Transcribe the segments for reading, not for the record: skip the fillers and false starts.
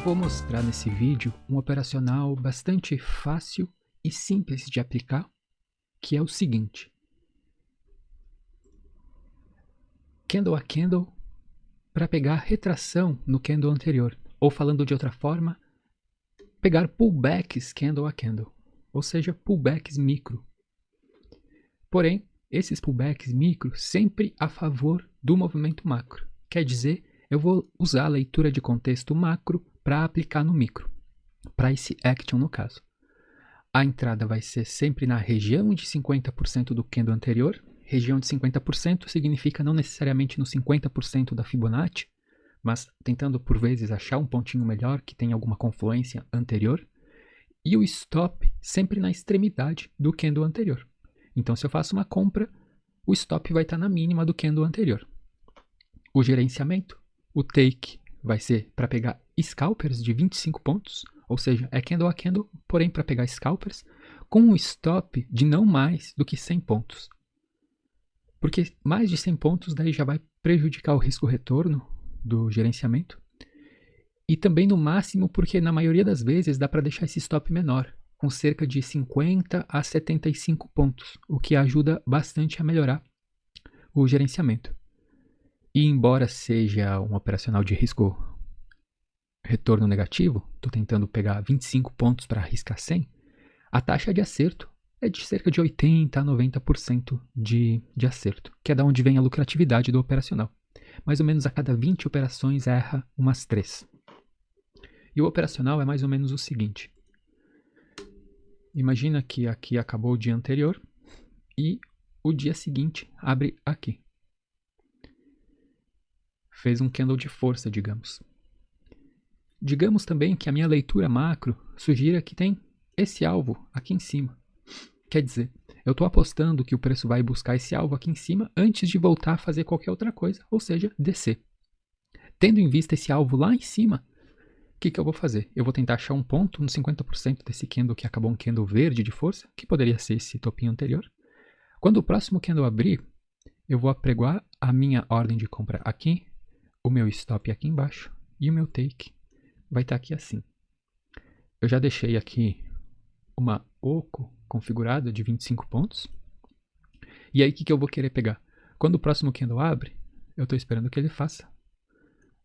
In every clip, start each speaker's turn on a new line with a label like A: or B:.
A: vou mostrar nesse vídeo um operacional bastante fácil e simples de aplicar, que é o seguinte. Candle a candle para pegar retração no candle anterior, ou falando de outra forma, pegar pullbacks candle a candle, ou seja, pullbacks micro. Porém, esses pullbacks micro sempre a favor do movimento macro. Quer dizer, eu vou usar a leitura de contexto macro para aplicar no micro, para esse action no caso. A entrada vai ser sempre na região de 50% do candle anterior. Região de 50% significa não necessariamente no 50% da Fibonacci, mas tentando por vezes achar um pontinho melhor que tenha alguma confluência anterior. E o stop sempre na extremidade do candle anterior. Então, se eu faço uma compra, o stop vai estar na mínima do candle anterior. O gerenciamento, o take, vai ser para pegar scalpers de 25 pontos, ou seja, é candle a candle, porém para pegar scalpers, com um stop de não mais do que 100 pontos. Porque mais de 100 pontos daí já vai prejudicar o risco-retorno do gerenciamento. E também no máximo porque na maioria das vezes dá para deixar esse stop menor, com cerca de 50 a 75 pontos, o que ajuda bastante a melhorar o gerenciamento. E embora seja um operacional de risco retorno negativo, estou tentando pegar 25 pontos para arriscar 100, a taxa de acerto é de cerca de 80 a 90% de acerto, que é da onde vem a lucratividade do operacional. Mais ou menos a cada 20 operações erra umas 3. E o operacional é mais ou menos o seguinte. Imagina que aqui acabou o dia anterior e o dia seguinte abre aqui. Fez um candle de força, digamos. Digamos também que a minha leitura macro sugira que tem esse alvo aqui em cima. Quer dizer, eu estou apostando que o preço vai buscar esse alvo aqui em cima antes de voltar a fazer qualquer outra coisa, ou seja, descer. Tendo em vista esse alvo lá em cima, o que eu vou fazer? Eu vou tentar achar um ponto no 50% desse candle que acabou um candle verde de força, que poderia ser esse topinho anterior. Quando o próximo candle abrir, eu vou apregoar a minha ordem de compra aqui, o meu stop aqui embaixo e o meu take vai estar aqui assim. Eu já deixei aqui uma OCO configurada de 25 pontos. E aí o que eu vou querer pegar? Quando o próximo candle abre, eu estou esperando que ele faça.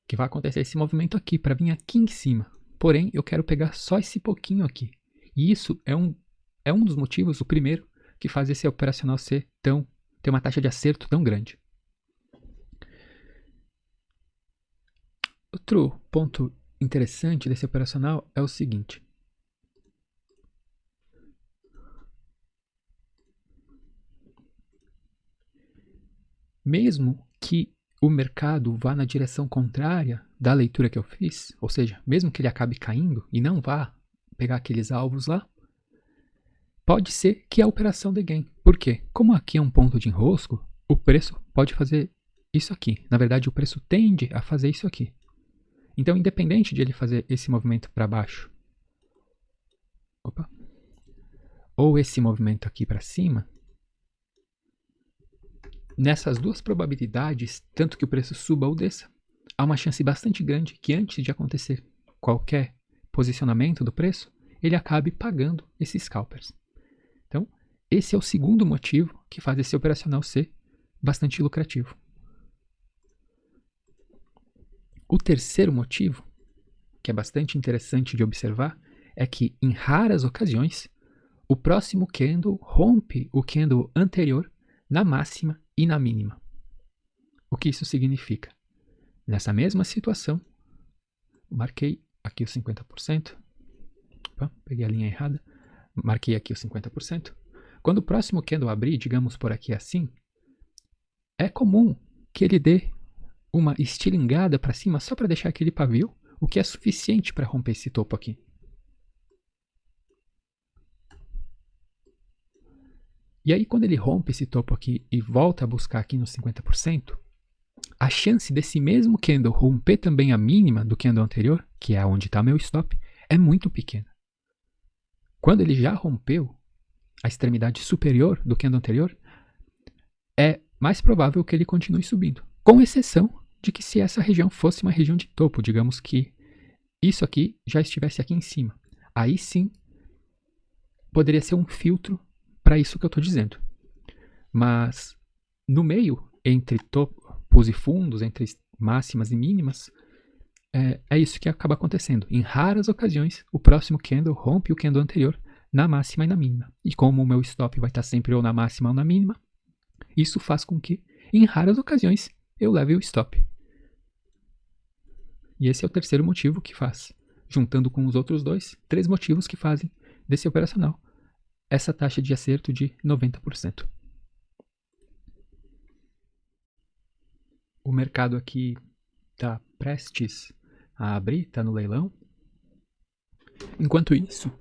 A: Que vai acontecer esse movimento aqui, para vir aqui em cima. Porém, eu quero pegar só esse pouquinho aqui. E isso é um dos motivos, o primeiro, que faz esse operacional ter uma taxa de acerto tão grande. Outro ponto interessante desse operacional é o seguinte. Mesmo que o mercado vá na direção contrária da leitura que eu fiz, ou seja, mesmo que ele acabe caindo e não vá pegar aqueles alvos lá, pode ser que a operação dê gain. Por quê? Como aqui é um ponto de enrosco, o preço pode fazer isso aqui. Na verdade, o preço tende a fazer isso aqui. Então, independente de ele fazer esse movimento para baixo, ou esse movimento aqui para cima, nessas duas probabilidades, tanto que o preço suba ou desça, há uma chance bastante grande que antes de acontecer qualquer posicionamento do preço, ele acabe pagando esses scalpers. Então, esse é o segundo motivo que faz esse operacional ser bastante lucrativo. O terceiro motivo, que é bastante interessante de observar, é que em raras ocasiões, o próximo candle rompe o candle anterior na máxima e na mínima. O que isso significa? Nessa mesma situação, marquei aqui os 50%. Opa, peguei a linha errada. Marquei aqui os 50%. Quando o próximo candle abrir, digamos por aqui assim, é comum que ele dê uma estilingada para cima só para deixar aquele pavio, o que é suficiente para romper esse topo aqui. E aí, quando ele rompe esse topo aqui e volta a buscar aqui nos 50%, a chance desse mesmo candle romper também a mínima do candle anterior, que é onde está meu stop, é muito pequena. Quando ele já rompeu a extremidade superior do candle anterior, é mais provável que ele continue subindo, com exceção de que se essa região fosse uma região de topo, digamos que isso aqui já estivesse aqui em cima. Aí sim, poderia ser um filtro para isso que eu estou dizendo. Mas no meio, entre topos e fundos, entre máximas e mínimas, é isso que acaba acontecendo. Em raras ocasiões, o próximo candle rompe o candle anterior na máxima e na mínima. E como o meu stop vai estar sempre ou na máxima ou na mínima, isso faz com que, em raras ocasiões, eu leve o stop. E esse é o terceiro motivo que faz, juntando com os outros dois, 3 motivos que fazem desse operacional essa taxa de acerto de 90%. O mercado aqui está prestes a abrir, está no leilão. Enquanto isso,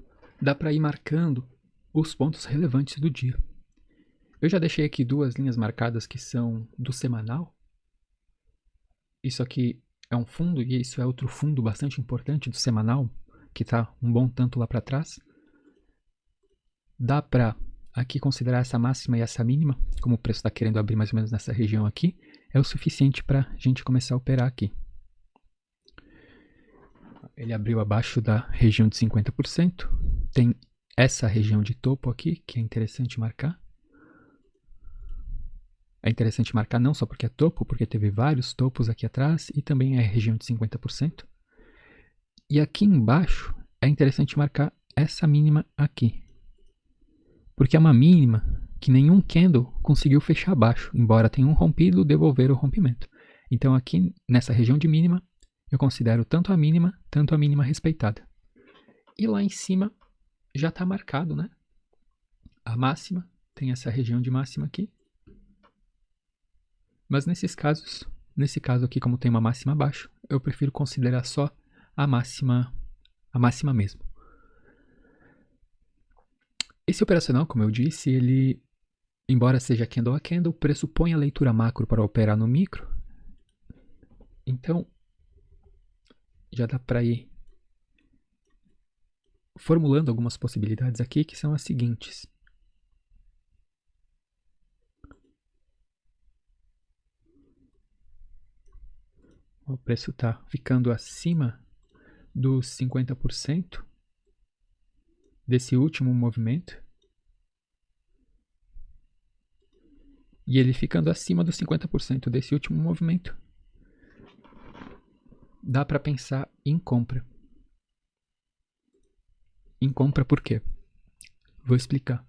A: dá para ir marcando os pontos relevantes do dia. Eu já deixei aqui 2 linhas marcadas que são do semanal. Isso aqui é um fundo e isso é outro fundo bastante importante do semanal, que está um bom tanto lá para trás. Dá para aqui considerar essa máxima e essa mínima, como o preço está querendo abrir mais ou menos nessa região aqui, é o suficiente para a gente começar a operar aqui. Ele abriu abaixo da região de 50%, tem essa região de topo aqui, que é interessante marcar. É interessante marcar não só porque é topo, porque teve vários topos aqui atrás e também é região de 50%. E aqui embaixo é interessante marcar essa mínima aqui, porque é uma mínima que nenhum candle conseguiu fechar abaixo, embora tenha um rompido devolver o rompimento. Então aqui nessa região de mínima, eu considero tanto a mínima respeitada. E lá em cima já está marcado, né? A máxima, tem essa região de máxima aqui. Mas nesse caso aqui, como tem uma máxima abaixo, eu prefiro considerar só a máxima mesmo. Esse operacional, como eu disse, ele, embora seja candle a candle, pressupõe a leitura macro para operar no micro. Então, já dá para ir formulando algumas possibilidades aqui, que são as seguintes. O preço está ficando acima dos 50% desse último movimento. E ele ficando acima dos 50% desse último movimento, dá para pensar em compra. Em compra por quê? Vou explicar.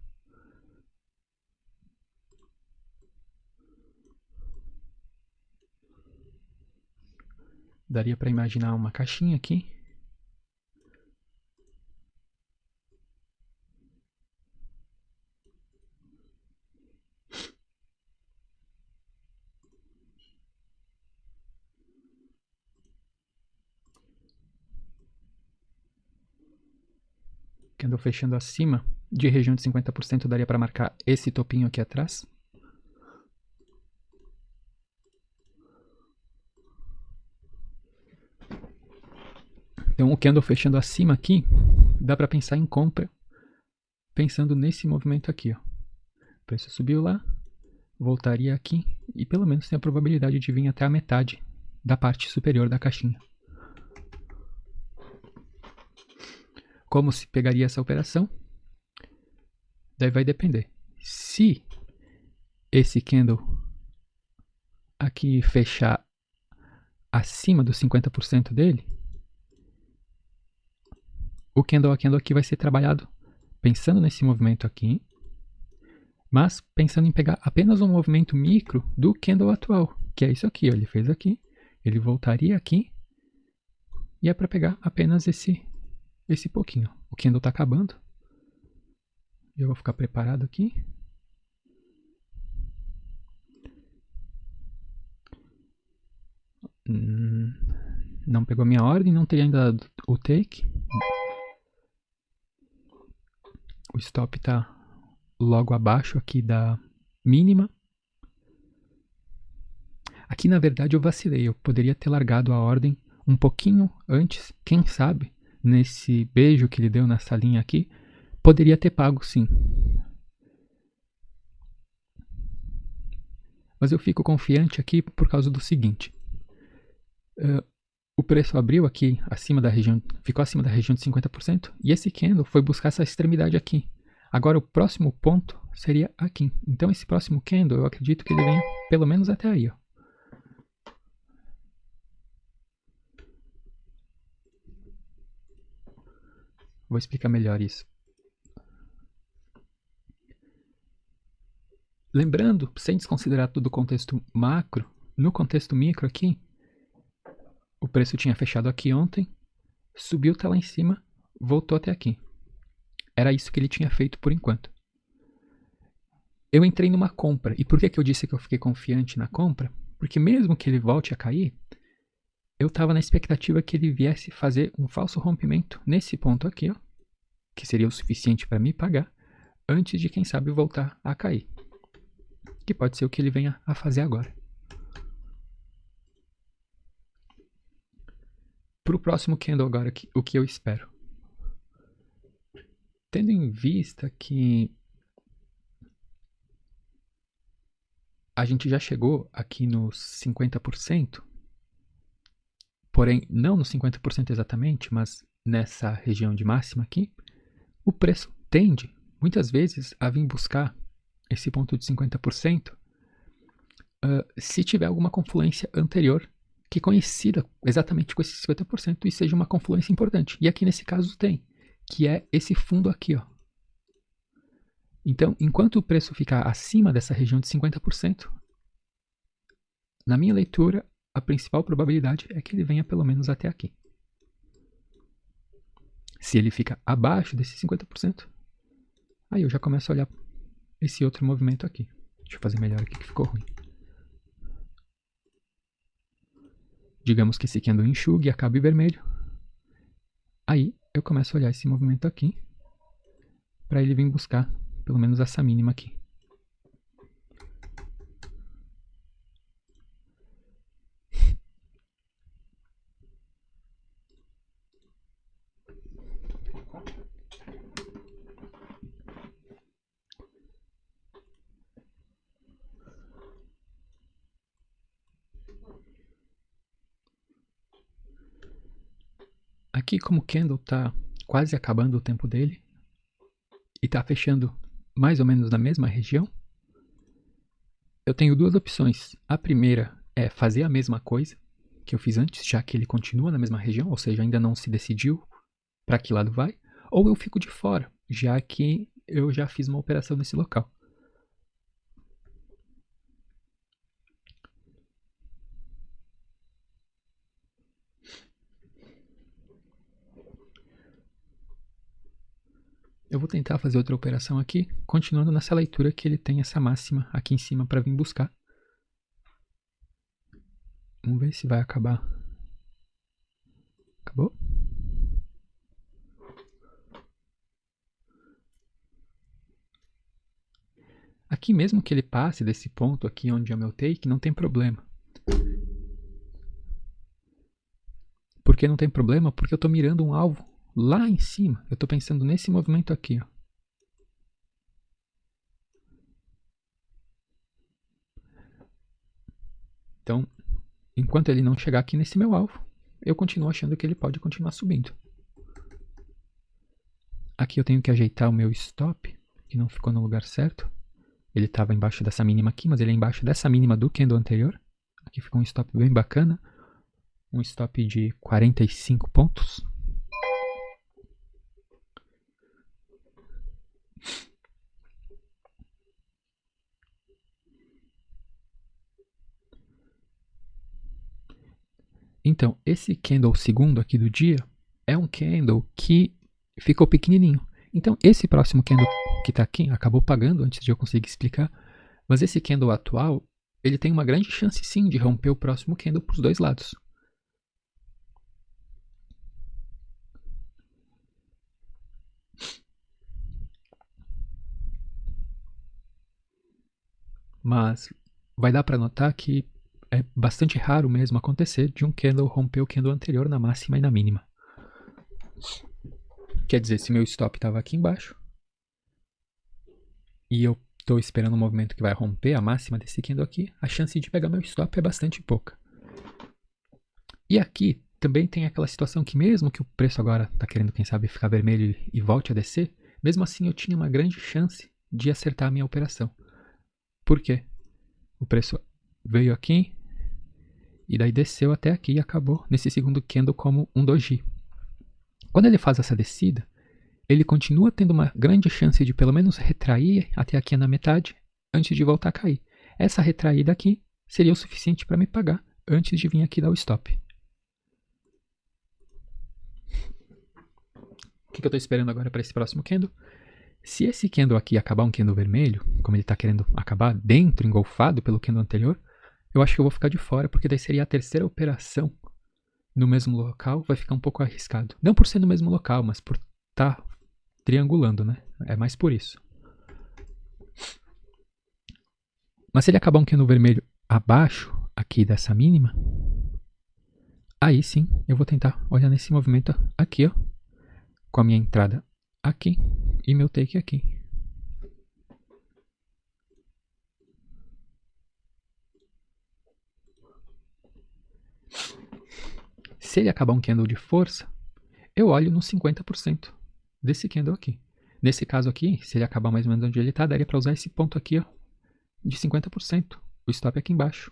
A: Daria para imaginar uma caixinha aqui. Candle fechando acima de região de 50%, daria para marcar esse topinho aqui atrás. Então o candle fechando acima aqui, dá para pensar em compra, pensando nesse movimento aqui. Ó. O preço subiu lá, voltaria aqui e pelo menos tem a probabilidade de vir até a metade da parte superior da caixinha. Como se pegaria essa operação? Daí vai depender. Se esse candle aqui fechar acima dos 50% dele, o candle a candle aqui vai ser trabalhado pensando nesse movimento aqui, mas pensando em pegar apenas um movimento micro do candle atual, que é isso aqui. Ó, ele fez aqui, ele voltaria aqui, e é para pegar apenas esse pouquinho. O candle está acabando. Eu vou ficar preparado aqui. Não pegou a minha ordem, não teria ainda o take. O stop está logo abaixo aqui da mínima. Aqui na verdade eu vacilei, eu poderia ter largado a ordem um pouquinho antes, quem sabe, nesse beijo que ele deu nessa linha aqui, poderia ter pago sim. Mas eu fico confiante aqui por causa do seguinte. o preço abriu aqui acima da região, ficou acima da região de 50%, e esse candle foi buscar essa extremidade aqui. Agora o próximo ponto seria aqui. Então esse próximo candle, eu acredito que ele venha pelo menos até aí, ó. Vou explicar melhor isso. Lembrando, sem desconsiderar todo o contexto macro, no contexto micro aqui, o preço tinha fechado aqui ontem, subiu até lá em cima, voltou até aqui. Era isso que ele tinha feito por enquanto. Eu entrei numa compra. E por que eu disse que eu fiquei confiante na compra? Porque mesmo que ele volte a cair, eu estava na expectativa que ele viesse fazer um falso rompimento nesse ponto aqui, ó, que seria o suficiente para me pagar, antes de, quem sabe, voltar a cair. Que pode ser o que ele venha a fazer agora. Para o próximo candle agora, o que eu espero? Tendo em vista que a gente já chegou aqui nos 50%, porém não nos 50% exatamente, mas nessa região de máxima aqui, o preço tende, muitas vezes, a vir buscar esse ponto de 50% se tiver alguma confluência anterior que coincida exatamente com esse 50% e seja uma confluência importante. E aqui nesse caso tem, que é esse fundo aqui, ó. Então, enquanto o preço ficar acima dessa região de 50%, na minha leitura, a principal probabilidade é que ele venha pelo menos até aqui. Se ele fica abaixo desses 50%, aí eu já começo a olhar esse outro movimento aqui. Deixa eu fazer melhor aqui que ficou ruim. Digamos que esse candle enxugue e acabe vermelho. Aí eu começo a olhar esse movimento aqui para ele vir buscar pelo menos essa mínima aqui. Aqui, como o candle está quase acabando o tempo dele e está fechando mais ou menos na mesma região, eu tenho duas opções. A primeira é fazer a mesma coisa que eu fiz antes, já que ele continua na mesma região, ou seja, ainda não se decidiu para que lado vai, ou eu fico de fora, já que eu já fiz uma operação nesse local. Eu vou tentar fazer outra operação aqui, continuando nessa leitura que ele tem essa máxima aqui em cima para vir buscar. Vamos ver se vai acabar. Acabou? Aqui mesmo que ele passe desse ponto aqui onde é o meu take, não tem problema. Por que não tem problema? Porque eu estou mirando um alvo lá em cima. Eu estou pensando nesse movimento aqui, ó. Então, enquanto ele não chegar aqui nesse meu alvo, eu continuo achando que ele pode continuar subindo. Aqui eu tenho que ajeitar o meu stop, que não ficou no lugar certo. Ele estava embaixo dessa mínima aqui, mas ele é embaixo dessa mínima do candle anterior. Aqui ficou um stop bem bacana. Um stop de 45 pontos. Então, esse candle segundo aqui do dia é um candle que ficou pequenininho. Então, esse próximo candle que está aqui, acabou pagando antes de eu conseguir explicar, mas esse candle atual, ele tem uma grande chance sim de romper o próximo candle para os dois lados. Mas vai dar para notar que é bastante raro mesmo acontecer de um candle romper o candle anterior na máxima e na mínima. Quer dizer, se meu stop estava aqui embaixo e eu estou esperando um movimento que vai romper a máxima desse candle aqui, a chance de pegar meu stop é bastante pouca. E aqui também tem aquela situação que mesmo que o preço agora está querendo, quem sabe, ficar vermelho e volte a descer, mesmo assim eu tinha uma grande chance de acertar a minha operação. Por quê? O preço veio aqui e daí desceu até aqui e acabou nesse segundo candle como um doji. Quando ele faz essa descida, ele continua tendo uma grande chance de pelo menos retrair até aqui na metade antes de voltar a cair. Essa retraída aqui seria o suficiente para me pagar antes de vir aqui dar o stop. O que eu estou esperando agora para esse próximo candle? Se esse candle aqui acabar um candle vermelho, como ele está querendo acabar dentro, engolfado pelo candle anterior, eu acho que eu vou ficar de fora, porque daí seria a terceira operação no mesmo local, vai ficar um pouco arriscado. Não por ser no mesmo local, mas por estar triangulando, né? É mais por isso. Mas se ele acabar um candle vermelho abaixo aqui dessa mínima, aí sim eu vou tentar olhar nesse movimento aqui, ó, com a minha entrada aqui e meu take aqui. Se ele acabar um candle de força, eu olho no 50% desse candle aqui. Nesse caso aqui, se ele acabar mais ou menos onde ele está, daria para usar esse ponto aqui, ó, de 50%. O stop aqui embaixo.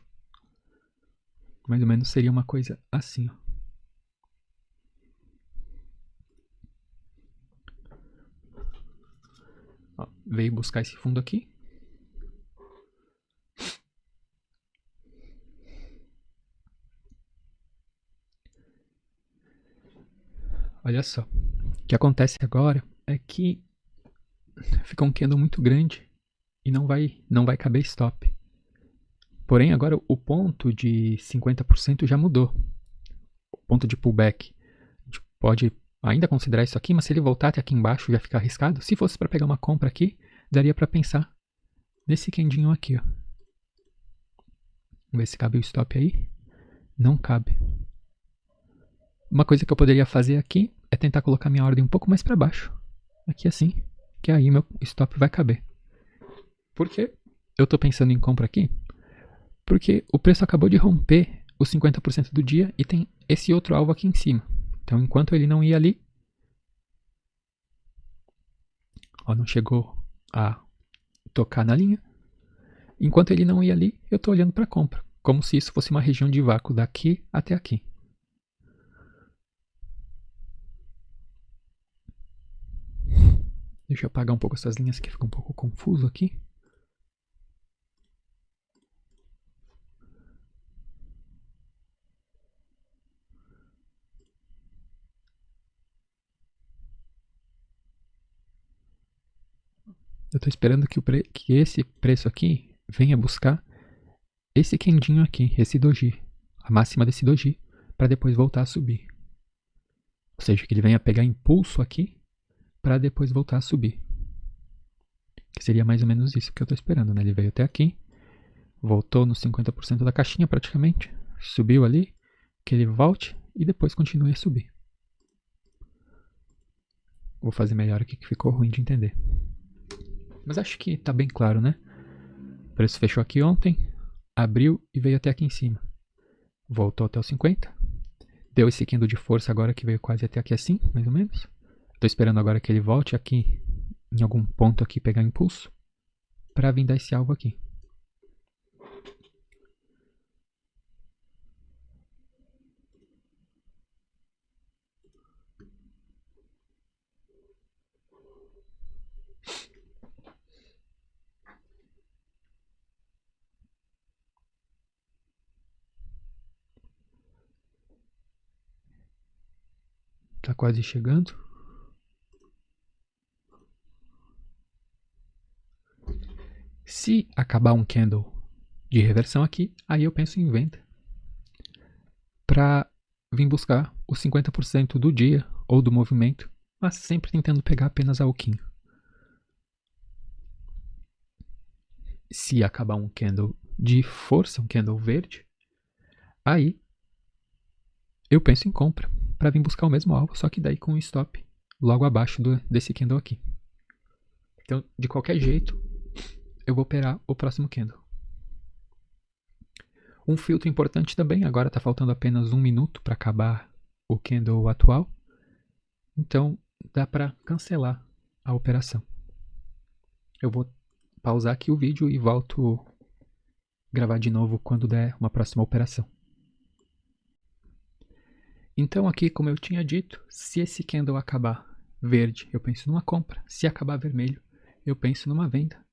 A: Mais ou menos seria uma coisa assim, ó. Ó, veio buscar esse fundo aqui. Olha só. O que acontece agora é que fica um candle muito grande e não vai caber stop. Porém, agora o ponto de 50% já mudou. O ponto de pullback. A gente pode ainda considerar isso aqui, mas se ele voltar até aqui embaixo já fica arriscado. Se fosse para pegar uma compra aqui, daria para pensar nesse candinho aqui, ó. Vamos ver se cabe o stop aí. Não cabe. Uma coisa que eu poderia fazer aqui é tentar colocar minha ordem um pouco mais para baixo. Aqui assim, que aí meu stop vai caber. Por que eu estou pensando em compra aqui? Porque o preço acabou de romper os 50% do dia e tem esse outro alvo aqui em cima. Então, enquanto ele não ia ali, ó, não chegou a tocar na linha. Enquanto ele não ia ali, eu estou olhando para a compra, como se isso fosse uma região de vácuo daqui até aqui. Deixa eu apagar um pouco essas linhas que fica um pouco confuso aqui. Eu estou esperando que esse preço aqui venha buscar esse candinho aqui, esse doji, a máxima desse doji, para depois voltar a subir. Ou seja, que ele venha pegar impulso aqui para depois voltar a subir. Que seria mais ou menos isso que eu estou esperando, né? Ele veio até aqui, voltou nos 50% da caixinha praticamente, subiu ali, que ele volte e depois continue a subir. Vou fazer melhor aqui que ficou ruim de entender. Mas acho que está bem claro, né? O preço fechou aqui ontem, abriu e veio até aqui em cima. Voltou até os 50. Deu esse candle de força agora que veio quase até aqui assim, mais ou menos. Estou esperando agora que ele volte aqui em algum ponto aqui pegar impulso para vir dar esse alvo aqui. Tá quase chegando. Se acabar um candle de reversão aqui, aí eu penso em venda para vir buscar os 50% do dia ou do movimento, mas sempre tentando pegar apenas a alquinho. Se acabar um candle de força, um candle verde, aí eu penso em compra para vir buscar o mesmo alvo, só que daí com um stop logo abaixo desse candle aqui. Então, de qualquer jeito, eu vou operar o próximo candle. Um filtro importante também, agora está faltando apenas 1 minuto para acabar o candle atual. Então, dá para cancelar a operação. Eu vou pausar aqui o vídeo e volto gravar de novo quando der uma próxima operação. Então aqui, como eu tinha dito, se esse candle acabar verde, eu penso numa compra. Se acabar vermelho, eu penso numa venda.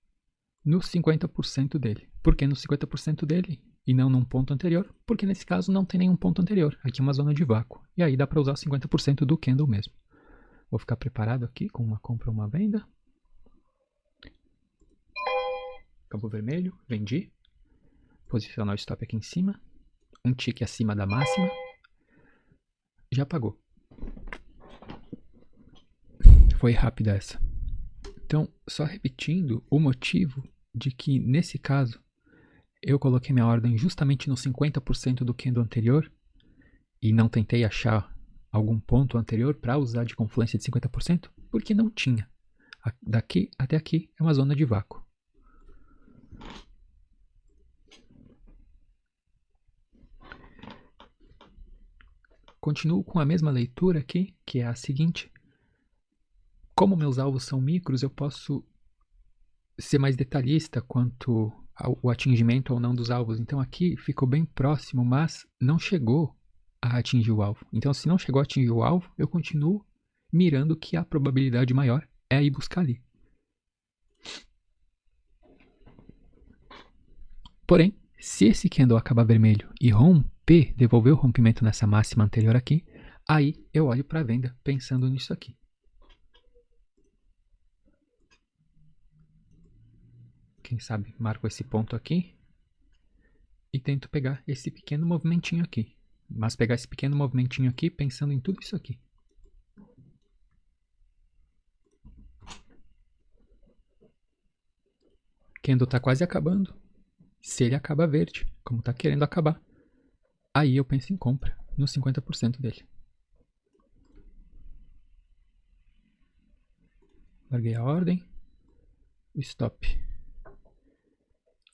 A: No 50% dele. Por que no 50% dele e não num ponto anterior? Porque nesse caso não tem nenhum ponto anterior. Aqui é uma zona de vácuo. E aí dá para usar 50% do candle mesmo. Vou ficar preparado aqui com uma compra ou uma venda. Campo vermelho, vendi. Posicionar o stop aqui em cima. Um tique acima da máxima. Já pagou. Foi rápida essa. Então, só repetindo o motivo de que, nesse caso, eu coloquei minha ordem justamente no 50% do candle anterior e não tentei achar algum ponto anterior para usar de confluência de 50%, porque não tinha. Daqui até aqui é uma zona de vácuo. Continuo com a mesma leitura aqui, que é a seguinte. Como meus alvos são micros, eu posso ser mais detalhista quanto ao atingimento ou não dos alvos. Então aqui ficou bem próximo, mas não chegou a atingir o alvo. Então se não chegou a atingir o alvo, eu continuo mirando que a probabilidade maior é ir buscar ali. Porém, se esse candle acabar vermelho e romper, devolver o rompimento nessa máxima anterior aqui, aí eu olho para a venda pensando nisso aqui. Quem sabe marco esse ponto aqui e tento pegar esse pequeno movimentinho aqui. Mas pegar esse pequeno movimentinho aqui pensando em tudo isso aqui. Candle está quase acabando. Se ele acaba verde, como está querendo acabar, aí eu penso em compra no 50% dele. Larguei a ordem. O stop.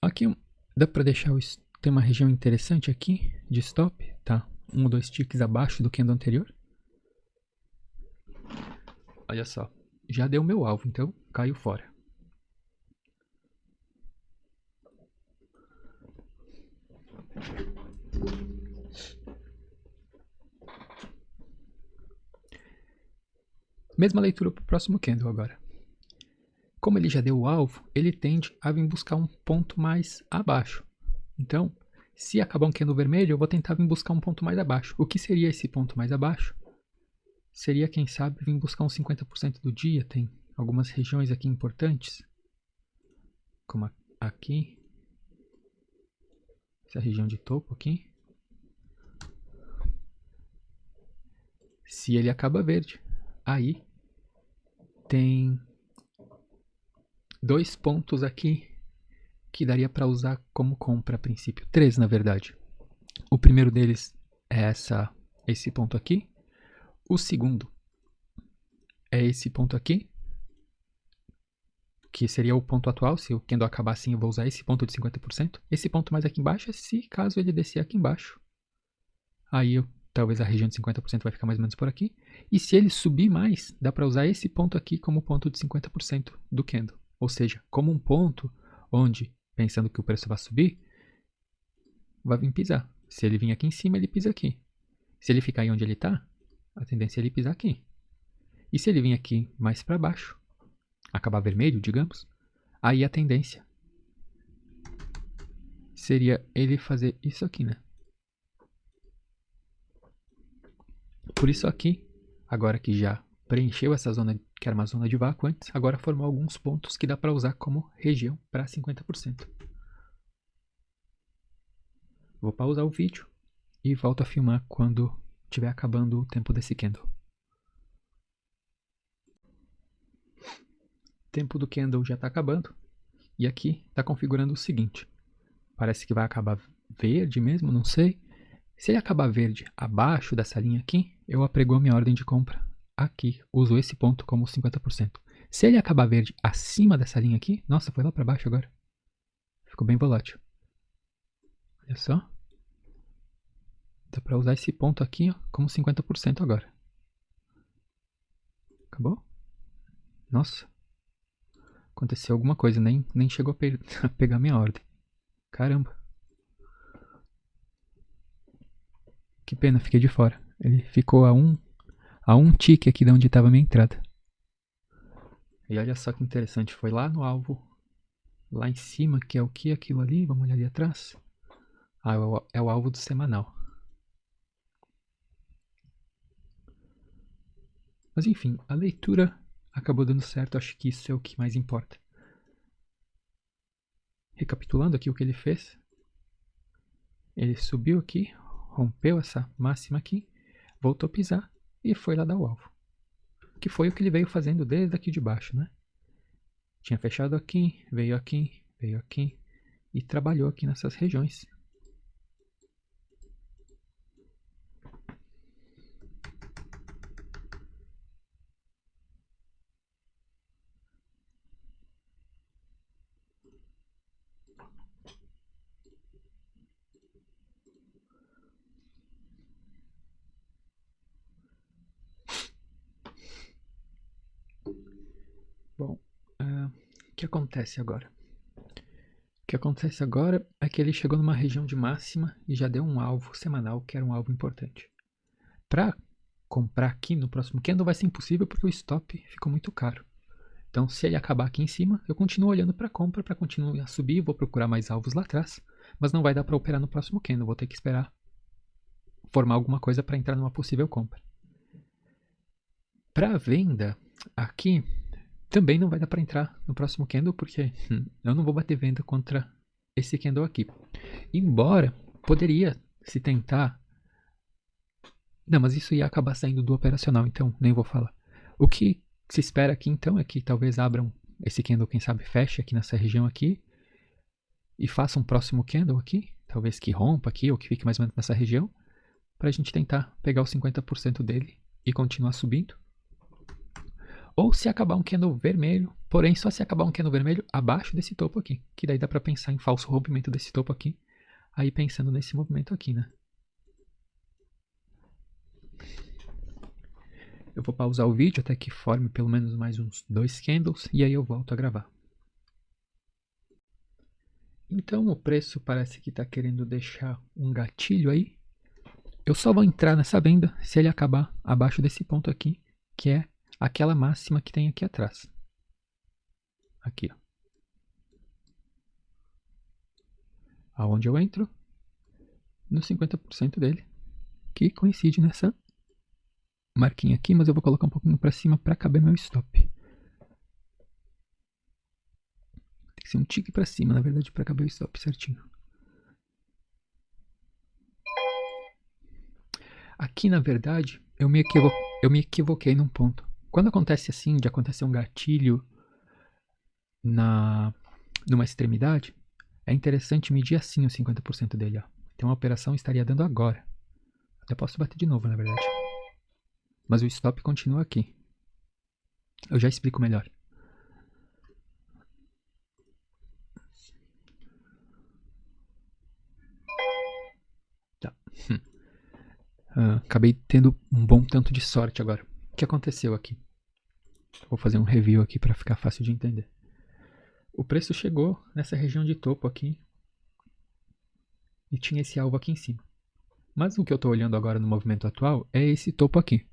A: Aqui dá para deixar tem uma região interessante aqui de stop, tá? 1 ou 2 ticks abaixo do candle anterior. Olha só, já deu meu alvo, então caiu fora. Mesma leitura para o próximo candle agora. Como ele já deu o alvo, ele tende a vir buscar um ponto mais abaixo. Então, se acabar um candle vermelho, eu vou tentar vir buscar um ponto mais abaixo. O que seria esse ponto mais abaixo? Seria, quem sabe, vir buscar uns 50% do dia. Tem algumas regiões aqui importantes, como aqui, essa região de topo aqui. Se ele acaba verde, aí tem 2 pontos aqui que daria para usar como compra a princípio. 3, na verdade. O primeiro deles é esse ponto aqui. O segundo é esse ponto aqui, que seria o ponto atual. Se o candle acabar assim, eu vou usar esse ponto de 50%. Esse ponto mais aqui embaixo é se caso ele descer aqui embaixo. Aí talvez a região de 50% vai ficar mais ou menos por aqui. E se ele subir mais, dá para usar esse ponto aqui como ponto de 50% do candle. Ou seja, como um ponto onde, pensando que o preço vai subir, vai vir pisar. Se ele vir aqui em cima, ele pisa aqui. Se ele ficar aí onde ele está, a tendência é ele pisar aqui. E se ele vir aqui mais para baixo, acabar vermelho, digamos, aí a tendência seria ele fazer isso aqui, né? Por isso aqui, agora que já preencheu essa zona, que era uma zona de vácuo antes, agora formou alguns pontos que dá para usar como região para 50%. Vou pausar o vídeo e volto a filmar quando estiver acabando o tempo desse candle. O tempo do candle já está acabando e aqui está configurando o seguinte. Parece que vai acabar verde mesmo, não sei. Se ele acabar verde abaixo dessa linha aqui, eu aprego a minha ordem de compra aqui. Uso esse ponto como 50%. Se ele acabar verde acima dessa linha aqui, nossa, foi lá para baixo agora. Ficou bem volátil. Olha só. Dá pra usar esse ponto aqui, ó, como 50% agora. Acabou? Nossa. Aconteceu alguma coisa, nem chegou a pegar minha ordem. Caramba. Que pena, fiquei de fora. Ele ficou a um tique aqui de onde estava a minha entrada. E olha só que interessante, foi lá no alvo, lá em cima, que é o que aquilo ali? Vamos olhar ali atrás. Ah, é o alvo do semanal. Mas enfim, a leitura acabou dando certo, acho que isso é o que mais importa. Recapitulando aqui o que ele fez. Ele subiu aqui, rompeu essa máxima aqui, voltou a pisar e foi lá dar o alvo. Que foi o que ele veio fazendo desde aqui de baixo, né? Tinha fechado aqui, veio aqui e trabalhou aqui nessas regiões. Bom, o que acontece agora? O que acontece agora é que ele chegou numa região de máxima e já deu um alvo semanal, que era um alvo importante. Para comprar aqui no próximo candle vai ser impossível porque o stop ficou muito caro. Então, se ele acabar aqui em cima, eu continuo olhando para compra, para continuar a subir, vou procurar mais alvos lá atrás, mas não vai dar para operar no próximo candle, vou ter que esperar formar alguma coisa para entrar numa possível compra. Para venda, aqui também não vai dar para entrar no próximo candle, porque eu não vou bater venda contra esse candle aqui. Embora poderia se tentar... Não, mas isso ia acabar saindo do operacional, então nem vou falar. O que se espera aqui então é que talvez abram esse candle, quem sabe feche aqui nessa região aqui e faça um próximo candle aqui, talvez que rompa aqui ou que fique mais ou menos nessa região, para a gente tentar pegar os 50% dele e continuar subindo. Ou se acabar um candle vermelho, porém só se acabar um candle vermelho abaixo desse topo aqui, que daí dá para pensar em falso rompimento desse topo aqui, aí pensando nesse movimento aqui, né? Eu vou pausar o vídeo até que forme pelo menos mais uns 2 candles e aí eu volto a gravar. Então o preço parece que está querendo deixar um gatilho aí. Eu só vou entrar nessa venda se ele acabar abaixo desse ponto aqui, que é aquela máxima que tem aqui atrás. Aqui, ó. Aonde eu entro? No 50% dele, que coincide nessa marquinha aqui, mas eu vou colocar um pouquinho para cima para caber meu stop. Tem que ser um tique para cima, na verdade, para caber o stop certinho. Aqui, na verdade, eu me equivoquei num ponto. Quando acontece assim, de acontecer um gatilho numa extremidade, é interessante medir assim os 50% dele. Ó. Então a operação estaria dando agora. Até posso bater de novo, na verdade. Mas o stop continua aqui. Eu já explico melhor. Tá. Acabei tendo um bom tanto de sorte agora. O que aconteceu aqui? Vou fazer um review aqui para ficar fácil de entender. O preço chegou nessa região de topo aqui e tinha esse alvo aqui em cima. Mas o que eu estou olhando agora no movimento atual é esse topo aqui.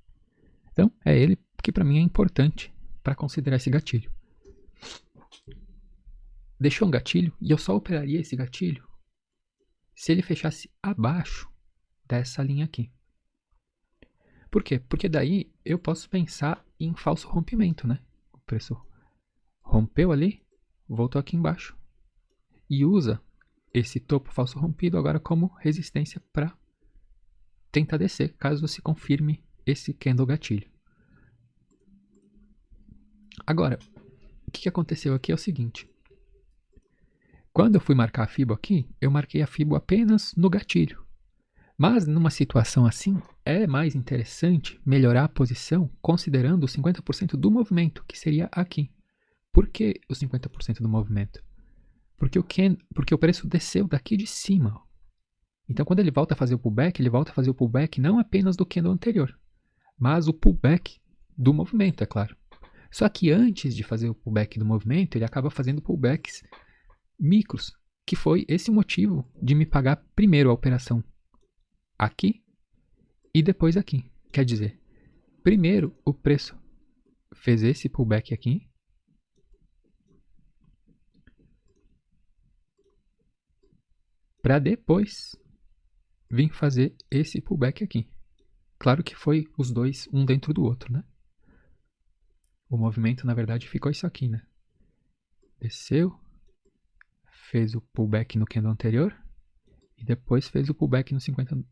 A: Então, é ele que para mim é importante para considerar esse gatilho. Deixou um gatilho e eu só operaria esse gatilho se ele fechasse abaixo dessa linha aqui. Por quê? Porque daí eu posso pensar em falso rompimento, né? O preço rompeu ali, voltou aqui embaixo e usa esse topo falso rompido agora como resistência para tentar descer, caso se confirme esse candle gatilho. Agora, o que aconteceu aqui é o seguinte. Quando eu fui marcar a FIBO aqui, eu marquei a FIBO apenas no gatilho. Mas numa situação assim, é mais interessante melhorar a posição considerando os 50% do movimento, que seria aqui. Por que os 50% do movimento? Porque o preço desceu daqui de cima. Então, quando ele volta a fazer o pullback, ele volta a fazer o pullback não apenas do candle anterior, mas o pullback do movimento, é claro. Só que antes de fazer o pullback do movimento, ele acaba fazendo pullbacks micros, que foi esse o motivo de me pagar primeiro a operação aqui e depois aqui. Quer dizer, primeiro o preço fez esse pullback aqui, para depois vir fazer esse pullback aqui. Claro que foi os dois, um dentro do outro, né? O movimento, na verdade, ficou isso aqui, né? Desceu, fez o pullback no candle anterior e depois fez o pullback no 50%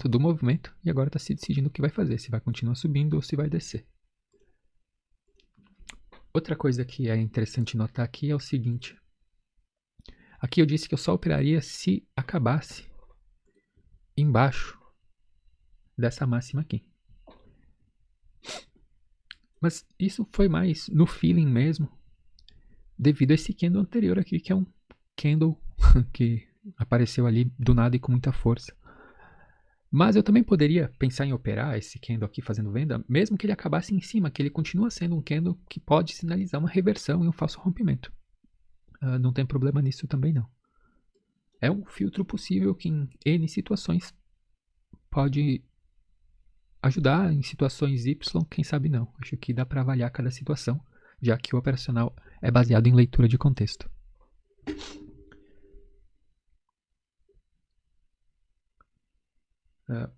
A: do movimento e agora está se decidindo o que vai fazer, se vai continuar subindo ou se vai descer. Outra coisa que é interessante notar aqui é o seguinte. Aqui eu disse que eu só operaria se acabasse embaixo dessa máxima aqui. Mas isso foi mais no feeling mesmo, devido a esse candle anterior aqui, que é um candle que apareceu ali do nada e com muita força. Mas eu também poderia pensar em operar esse candle aqui fazendo venda, mesmo que ele acabasse em cima, que ele continua sendo um candle que pode sinalizar uma reversão e um falso rompimento. Não tem problema nisso também não. É um filtro possível que em N situações pode ajudar, em situações Y, quem sabe não. Acho que dá para avaliar cada situação, já que o operacional é baseado em leitura de contexto.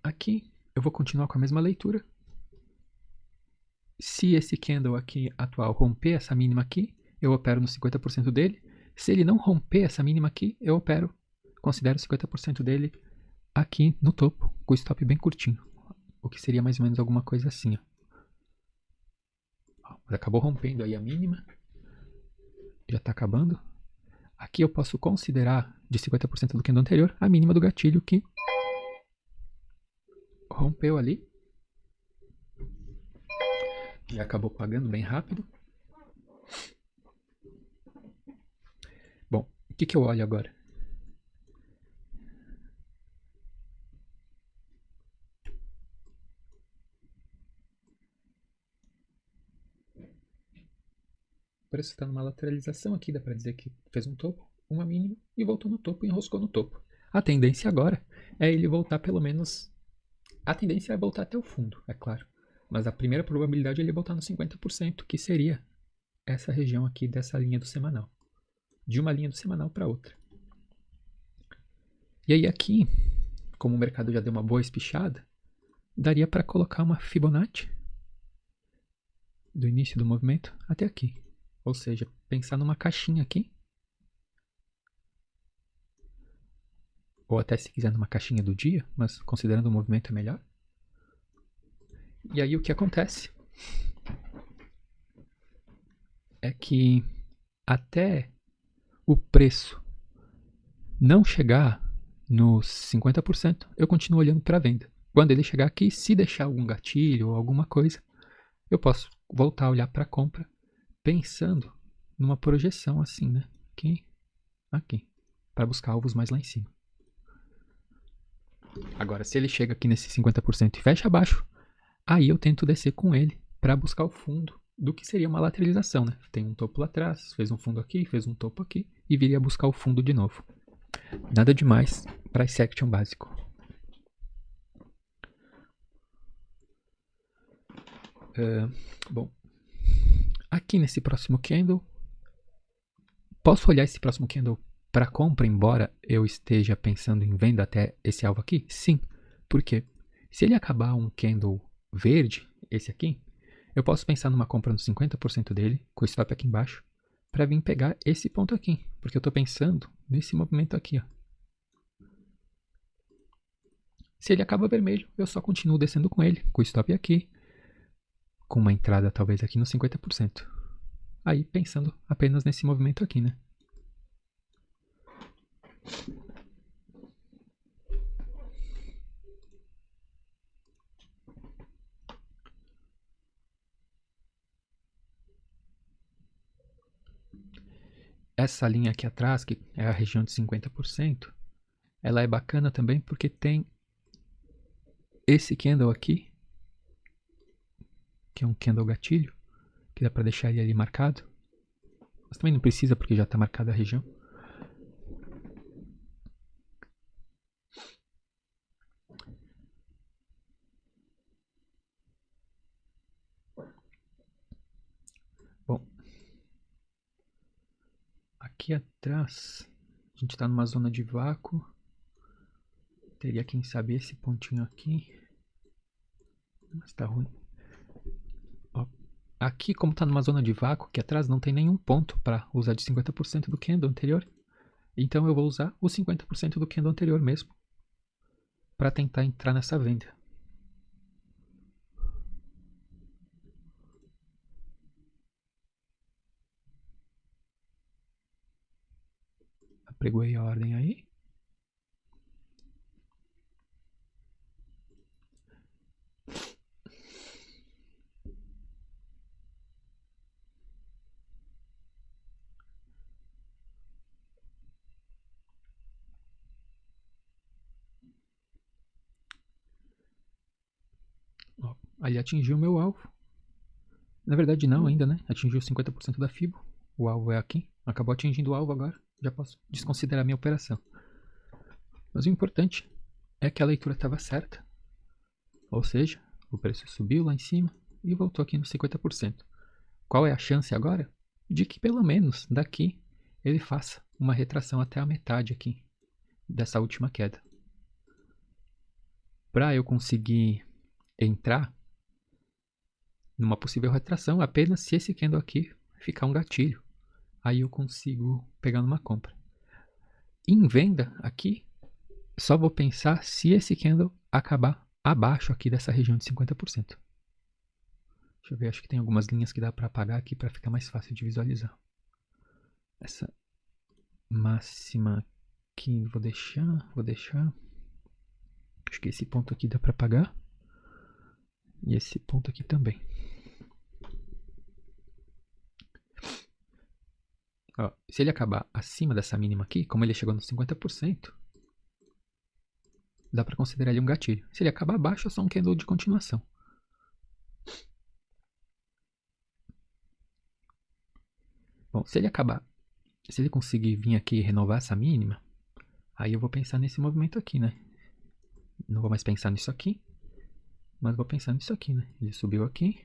A: Aqui eu vou continuar com a mesma leitura. Se esse candle aqui atual romper essa mínima aqui, eu opero no 50% dele. Se ele não romper essa mínima aqui, eu considero 50% dele aqui no topo, com o stop bem curtinho. O que seria mais ou menos alguma coisa assim. Mas acabou rompendo aí a mínima. Já está acabando. Aqui eu posso considerar de 50% do candle anterior a mínima do gatilho que rompeu ali. E acabou pagando bem rápido. Bom, o que eu olho agora? O preço está numa lateralização aqui, dá para dizer que fez um topo, uma mínima e voltou no topo e enroscou no topo. A tendência agora é ele voltar pelo menos... A tendência é voltar até o fundo, é claro. Mas a primeira probabilidade é ele voltar no 50%, que seria essa região aqui dessa linha do semanal. De uma linha do semanal para outra. E aí aqui, como o mercado já deu uma boa espichada, daria para colocar uma Fibonacci do início do movimento até aqui. Ou seja, pensar numa caixinha aqui. Ou até se quiser numa caixinha do dia, mas considerando o movimento é melhor. E aí o que acontece é que até o preço não chegar nos 50%, eu continuo olhando para a venda. Quando ele chegar aqui, se deixar algum gatilho ou alguma coisa, eu posso voltar a olhar para a compra pensando numa projeção assim, né? Aqui, para buscar alvos mais lá em cima. Agora, se ele chega aqui nesse 50% e fecha abaixo, aí eu tento descer com ele para buscar o fundo do que seria uma lateralização, né? Tem um topo lá atrás, fez um fundo aqui, fez um topo aqui e viria buscar o fundo de novo. Nada demais para esse action básico. Bom, aqui nesse próximo candle, posso olhar esse próximo candle para compra, embora eu esteja pensando em venda até esse alvo aqui? Sim. Por quê? Se ele acabar um candle verde, esse aqui, eu posso pensar numa compra no 50% dele, com o stop aqui embaixo, para vir pegar esse ponto aqui, porque eu estou pensando nesse movimento aqui. Ó. Se ele acaba vermelho, eu só continuo descendo com ele, com o stop aqui, com uma entrada talvez aqui no 50%. Aí pensando apenas nesse movimento aqui, né? Essa linha aqui atrás, que é a região de 50%, ela é bacana também porque tem esse candle aqui, que é um candle gatilho, que dá para deixar ele ali marcado. Mas também não precisa porque já está marcada a região. Bom, aqui atrás a gente está numa zona de vácuo. Teria, quem sabe, esse pontinho aqui. Mas tá ruim. Ó, aqui, como está numa zona de vácuo, aqui atrás não tem nenhum ponto para usar de 50% do candle anterior. Então eu vou usar os 50% do candle anterior mesmo, para tentar entrar nessa venda. Apregoei a ordem aí. Ó, ali atingiu o meu alvo. Na verdade não ainda, né? Atingiu 50% da FIBO. O alvo é aqui. Acabou atingindo o alvo agora. Já posso desconsiderar minha operação. Mas o importante é que a leitura estava certa. Ou seja, o preço subiu lá em cima e voltou aqui nos 50%. Qual é a chance agora? De que pelo menos daqui ele faça uma retração até a metade aqui dessa última queda. Para eu conseguir entrar numa possível retração, apenas se esse candle aqui ficar um gatilho. Aí eu consigo pegar numa compra. Em venda aqui, só vou pensar se esse candle acabar abaixo aqui dessa região de 50%. Deixa eu ver, acho que tem algumas linhas que dá para apagar aqui para ficar mais fácil de visualizar. Essa máxima aqui vou deixar. Acho que esse ponto aqui dá para apagar. E esse ponto aqui também. Ó, se ele acabar acima dessa mínima aqui, como ele chegou nos 50%, dá para considerar ele um gatilho. Se ele acabar abaixo, é só um candle de continuação. Bom, se ele conseguir vir aqui e renovar essa mínima, aí eu vou pensar nesse movimento aqui, né? Não vou mais pensar nisso aqui, mas vou pensar nisso aqui, né? Ele subiu aqui,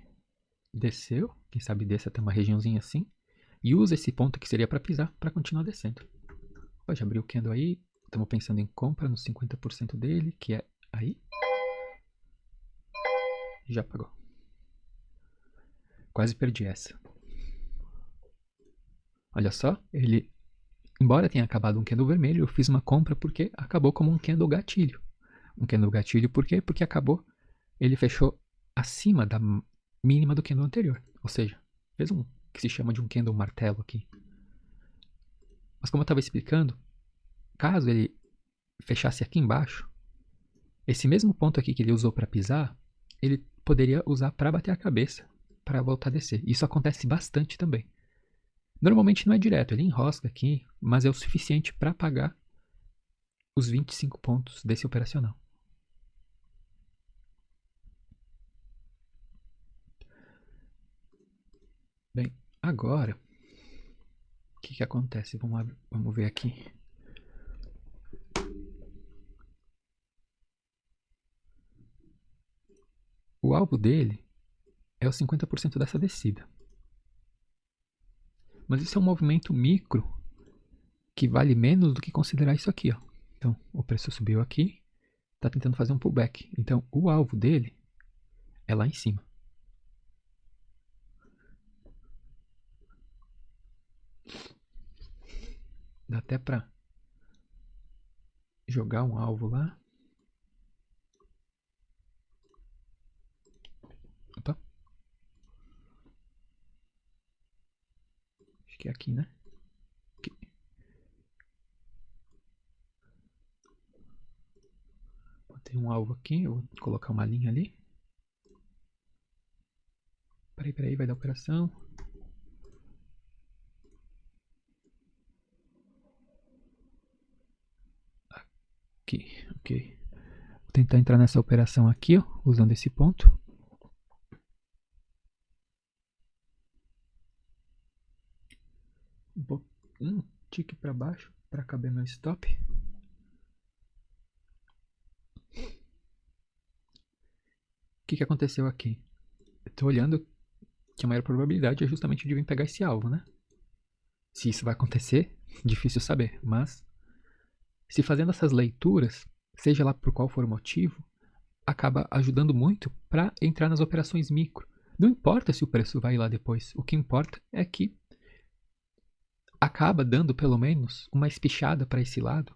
A: desceu, quem sabe desce até uma regiãozinha assim, e usa esse ponto que seria para pisar para continuar descendo. Pode abrir o candle aí, estamos pensando em compra nos 50% dele, que é aí. Já pagou. Quase perdi essa. Olha só, ele, embora tenha acabado um candle vermelho, eu fiz uma compra porque acabou como um candle gatilho. Um candle gatilho por quê? Porque acabou, ele fechou acima da mínima do candle anterior. Ou seja, fez um que se chama de um candle martelo aqui. Mas como eu estava explicando, caso ele fechasse aqui embaixo, esse mesmo ponto aqui que ele usou para pisar, ele poderia usar para bater a cabeça, para voltar a descer. Isso acontece bastante também. Normalmente não é direto, ele enrosca aqui, mas é o suficiente para pagar os 25 pontos desse operacional. Bem, agora, o que acontece? Vamos ver aqui. O alvo dele é os 50% dessa descida. Mas isso é um movimento micro que vale menos do que considerar isso aqui. Ó. Então, o preço subiu aqui, está tentando fazer um pullback. Então, o alvo dele é lá em cima. Dá até para jogar um alvo lá. Opa. Acho que é aqui, né? Aqui. Botei um alvo aqui, eu vou colocar uma linha ali. Peraí, vai dar operação. aqui, ok. Vou tentar entrar nessa operação aqui, ó, usando esse ponto. Um tique para baixo para caber meu stop. O que aconteceu aqui? Eu tô olhando que a maior probabilidade é justamente de vir pegar esse alvo, né? Se isso vai acontecer, difícil saber, mas se fazendo essas leituras, seja lá por qual for o motivo, acaba ajudando muito para entrar nas operações micro. Não importa se o preço vai lá depois, o que importa é que acaba dando pelo menos uma espichada para esse lado,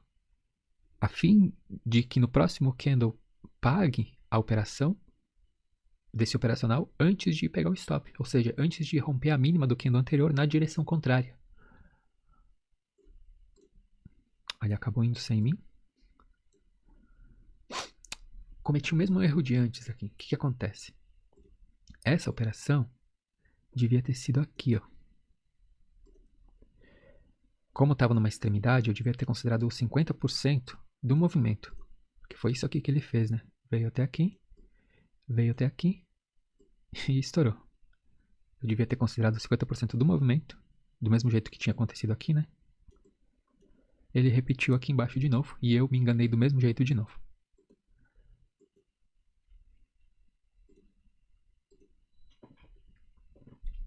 A: a fim de que no próximo candle pague a operação desse operacional antes de pegar o stop, ou seja, antes de romper a mínima do candle anterior na direção contrária. Ele acabou indo sem mim. Cometi o mesmo erro de antes aqui. O que acontece? Essa operação devia ter sido aqui, ó. Como estava numa extremidade, eu devia ter considerado os 50% do movimento. Que foi isso aqui que ele fez, né? Veio até aqui e estourou. Eu devia ter considerado 50% do movimento, do mesmo jeito que tinha acontecido aqui, né? Ele repetiu aqui embaixo de novo e eu me enganei do mesmo jeito de novo.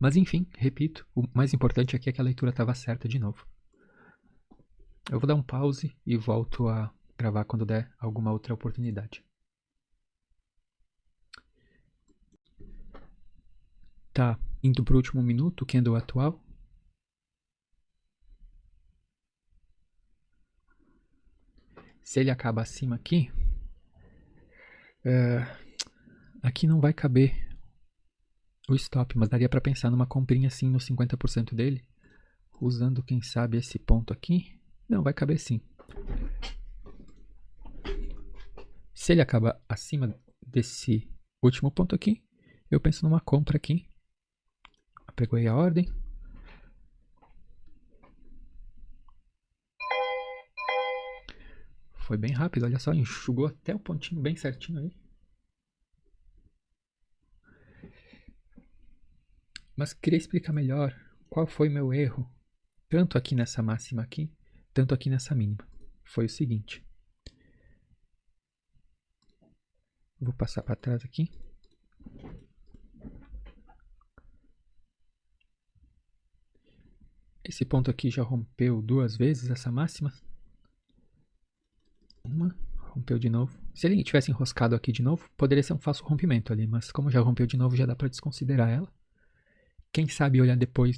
A: Mas enfim, repito, o mais importante aqui é que a leitura estava certa de novo. Eu vou dar um pause e volto a gravar quando der alguma outra oportunidade. Tá, indo pro último minuto, o candle atual. Se ele acaba acima aqui, aqui não vai caber o stop, mas daria para pensar numa comprinha assim no 50% dele, usando quem sabe esse ponto aqui. Não, vai caber sim. Se ele acaba acima desse último ponto aqui, eu penso numa compra aqui. Peguei a ordem. Foi bem rápido, olha só, enxugou até o pontinho bem certinho aí. Mas queria explicar melhor qual foi meu erro, tanto aqui nessa máxima aqui, tanto aqui nessa mínima. Foi o seguinte. Vou passar para trás aqui. Esse ponto aqui já rompeu duas vezes essa máxima. Uma, rompeu de novo. Se ele tivesse enroscado aqui de novo, poderia ser um falso rompimento ali, mas como já rompeu de novo, já dá para desconsiderar ela. Quem sabe olhar depois,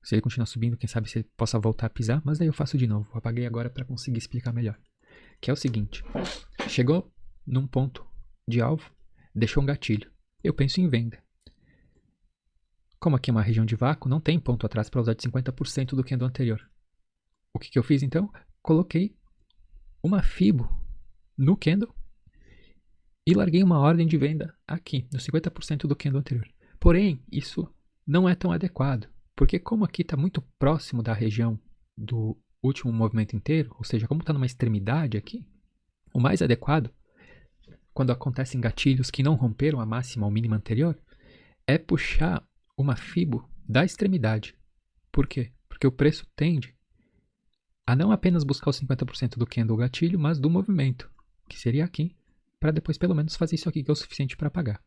A: se ele continuar subindo, quem sabe se ele possa voltar a pisar, mas aí eu faço de novo. Eu apaguei agora para conseguir explicar melhor. Que é o seguinte, chegou num ponto de alvo, deixou um gatilho. Eu penso em venda. Como aqui é uma região de vácuo, não tem ponto atrás para usar de 50% do candle anterior. O que eu fiz então? Coloquei uma FIBO no candle e larguei uma ordem de venda aqui, no 50% do candle anterior. Porém, isso não é tão adequado, porque como aqui está muito próximo da região do último movimento inteiro, ou seja, como está numa extremidade aqui, o mais adequado, quando acontecem gatilhos que não romperam a máxima ou mínima anterior, é puxar uma FIBO da extremidade. Por quê? Porque o preço tende a não apenas buscar os 50% do candle gatilho, mas do movimento, que seria aqui, para depois pelo menos fazer isso aqui que é o suficiente para pagar.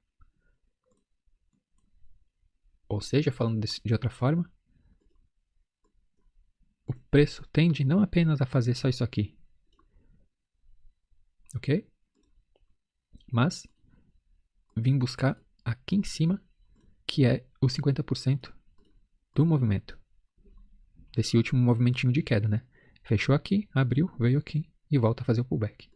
A: Ou seja, falando de outra forma, o preço tende não apenas a fazer só isso aqui, ok? Mas vim buscar aqui em cima, que é os 50% do movimento. Desse último movimentinho de queda, né? Fechou aqui, abriu, veio aqui e volta a fazer o pullback.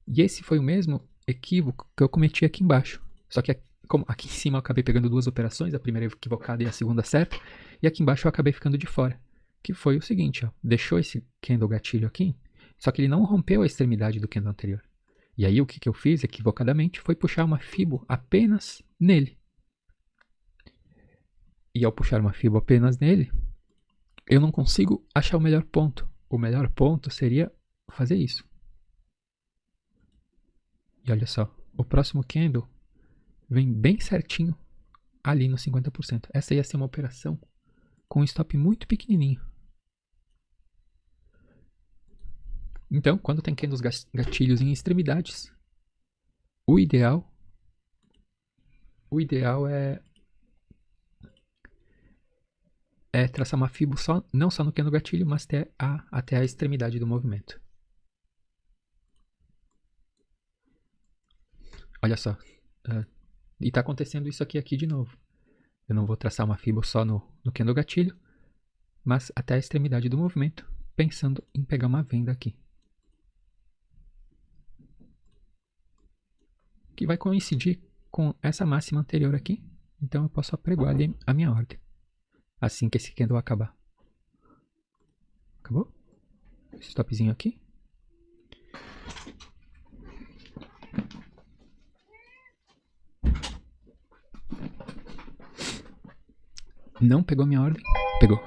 A: E esse foi o mesmo equívoco que eu cometi aqui embaixo. Só que como aqui em cima eu acabei pegando duas operações, a primeira equivocada e a segunda certa, e aqui embaixo eu acabei ficando de fora. Que foi o seguinte, ó, deixou esse candle gatilho aqui, só que ele não rompeu a extremidade do candle anterior. E aí o que eu fiz equivocadamente foi puxar uma FIBO apenas nele. E ao puxar uma FIBO apenas nele, eu não consigo achar o melhor ponto. O melhor ponto seria fazer isso. E olha só, o próximo candle vem bem certinho ali no 50%. Essa ia ser uma operação com um stop muito pequenininho. Então, quando tem candles gatilhos em extremidades, o ideal é traçar uma fibo não só no candle gatilho, mas até a extremidade do movimento. Olha só, e está acontecendo isso aqui de novo. Eu não vou traçar uma fibo só no candle gatilho, mas até a extremidade do movimento, pensando em pegar uma venda aqui. Que vai coincidir com essa máxima anterior aqui. Então eu posso apregoar ali a minha ordem. Assim que esse candle acabar. Acabou? Stopzinho aqui. Não pegou minha ordem? Pegou.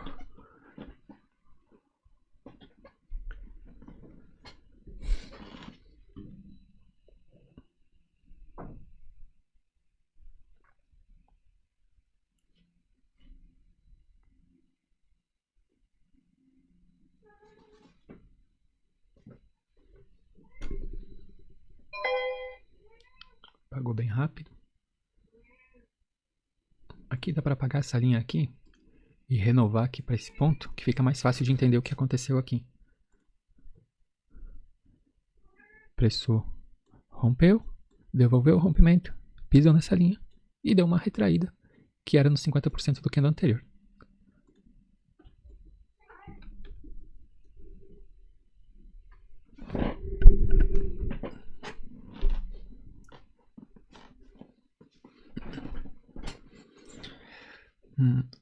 A: Pagou bem rápido. Aqui dá para apagar essa linha aqui e renovar aqui para esse ponto, que fica mais fácil de entender o que aconteceu aqui. Preço rompeu, devolveu o rompimento, pisou nessa linha e deu uma retraída, que era no 50% do candle anterior.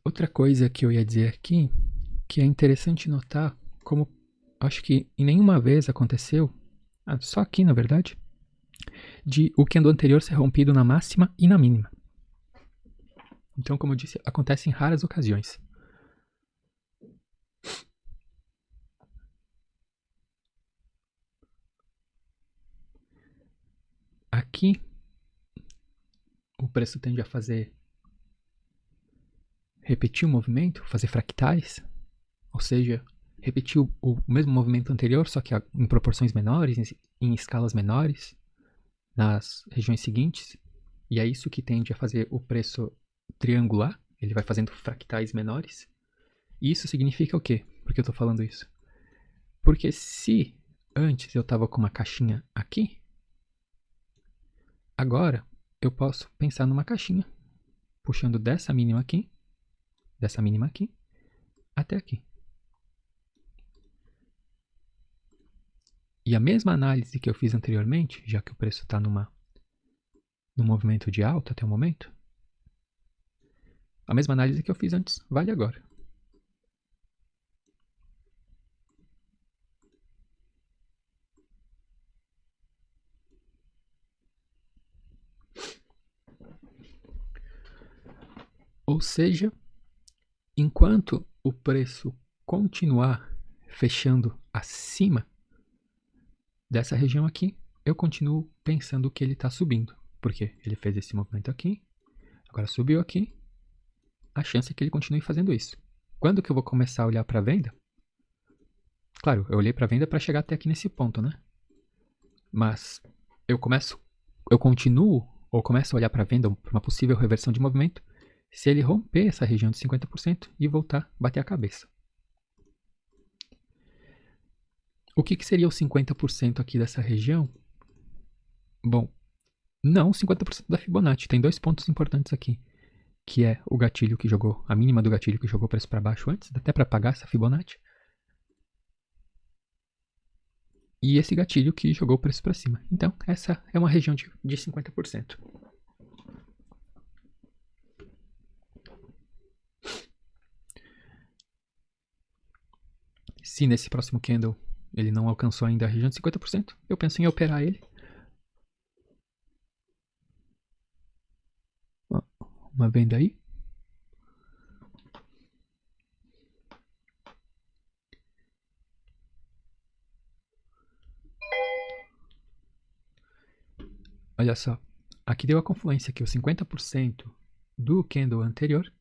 A: Outra coisa que eu ia dizer aqui, que é interessante notar como acho que em nenhuma vez aconteceu, só aqui na verdade, de o candle anterior ser rompido na máxima e na mínima. Então, como eu disse, acontece em raras ocasiões. Aqui, o preço tende a repetir o movimento, fazer fractais, ou seja, repetir o mesmo movimento anterior, só que em proporções menores, em escalas menores, nas regiões seguintes. E é isso que tende a fazer o preço triangular, ele vai fazendo fractais menores. E isso significa o quê? Por que eu estou falando isso? Porque se antes eu estava com uma caixinha aqui, agora eu posso pensar numa caixinha, puxando dessa mínima aqui, até aqui. E a mesma análise que eu fiz anteriormente, já que o preço está num movimento de alta até o momento, a mesma análise que eu fiz antes vale agora. Ou seja, enquanto o preço continuar fechando acima dessa região aqui, eu continuo pensando que ele está subindo. Porque ele fez esse movimento aqui, agora subiu aqui, a chance é que ele continue fazendo isso. Quando que eu vou começar a olhar para a venda? Claro, eu olhei para a venda para chegar até aqui nesse ponto, né? Mas eu continuo ou começo a olhar para a venda, para uma possível reversão de movimento, se ele romper essa região de 50% e voltar a bater a cabeça. O que seria o 50% aqui dessa região? Bom, não 50% da Fibonacci. Tem dois pontos importantes aqui, que é o gatilho que jogou, a mínima do gatilho que jogou o preço para baixo antes, até para pagar essa Fibonacci. E esse gatilho que jogou o preço para cima. Então, essa é uma região de 50%. Se nesse próximo candle ele não alcançou ainda a região de 50%, eu penso em operar ele. Uma venda aí. Olha só, aqui deu a confluência que o 50% do candle anterior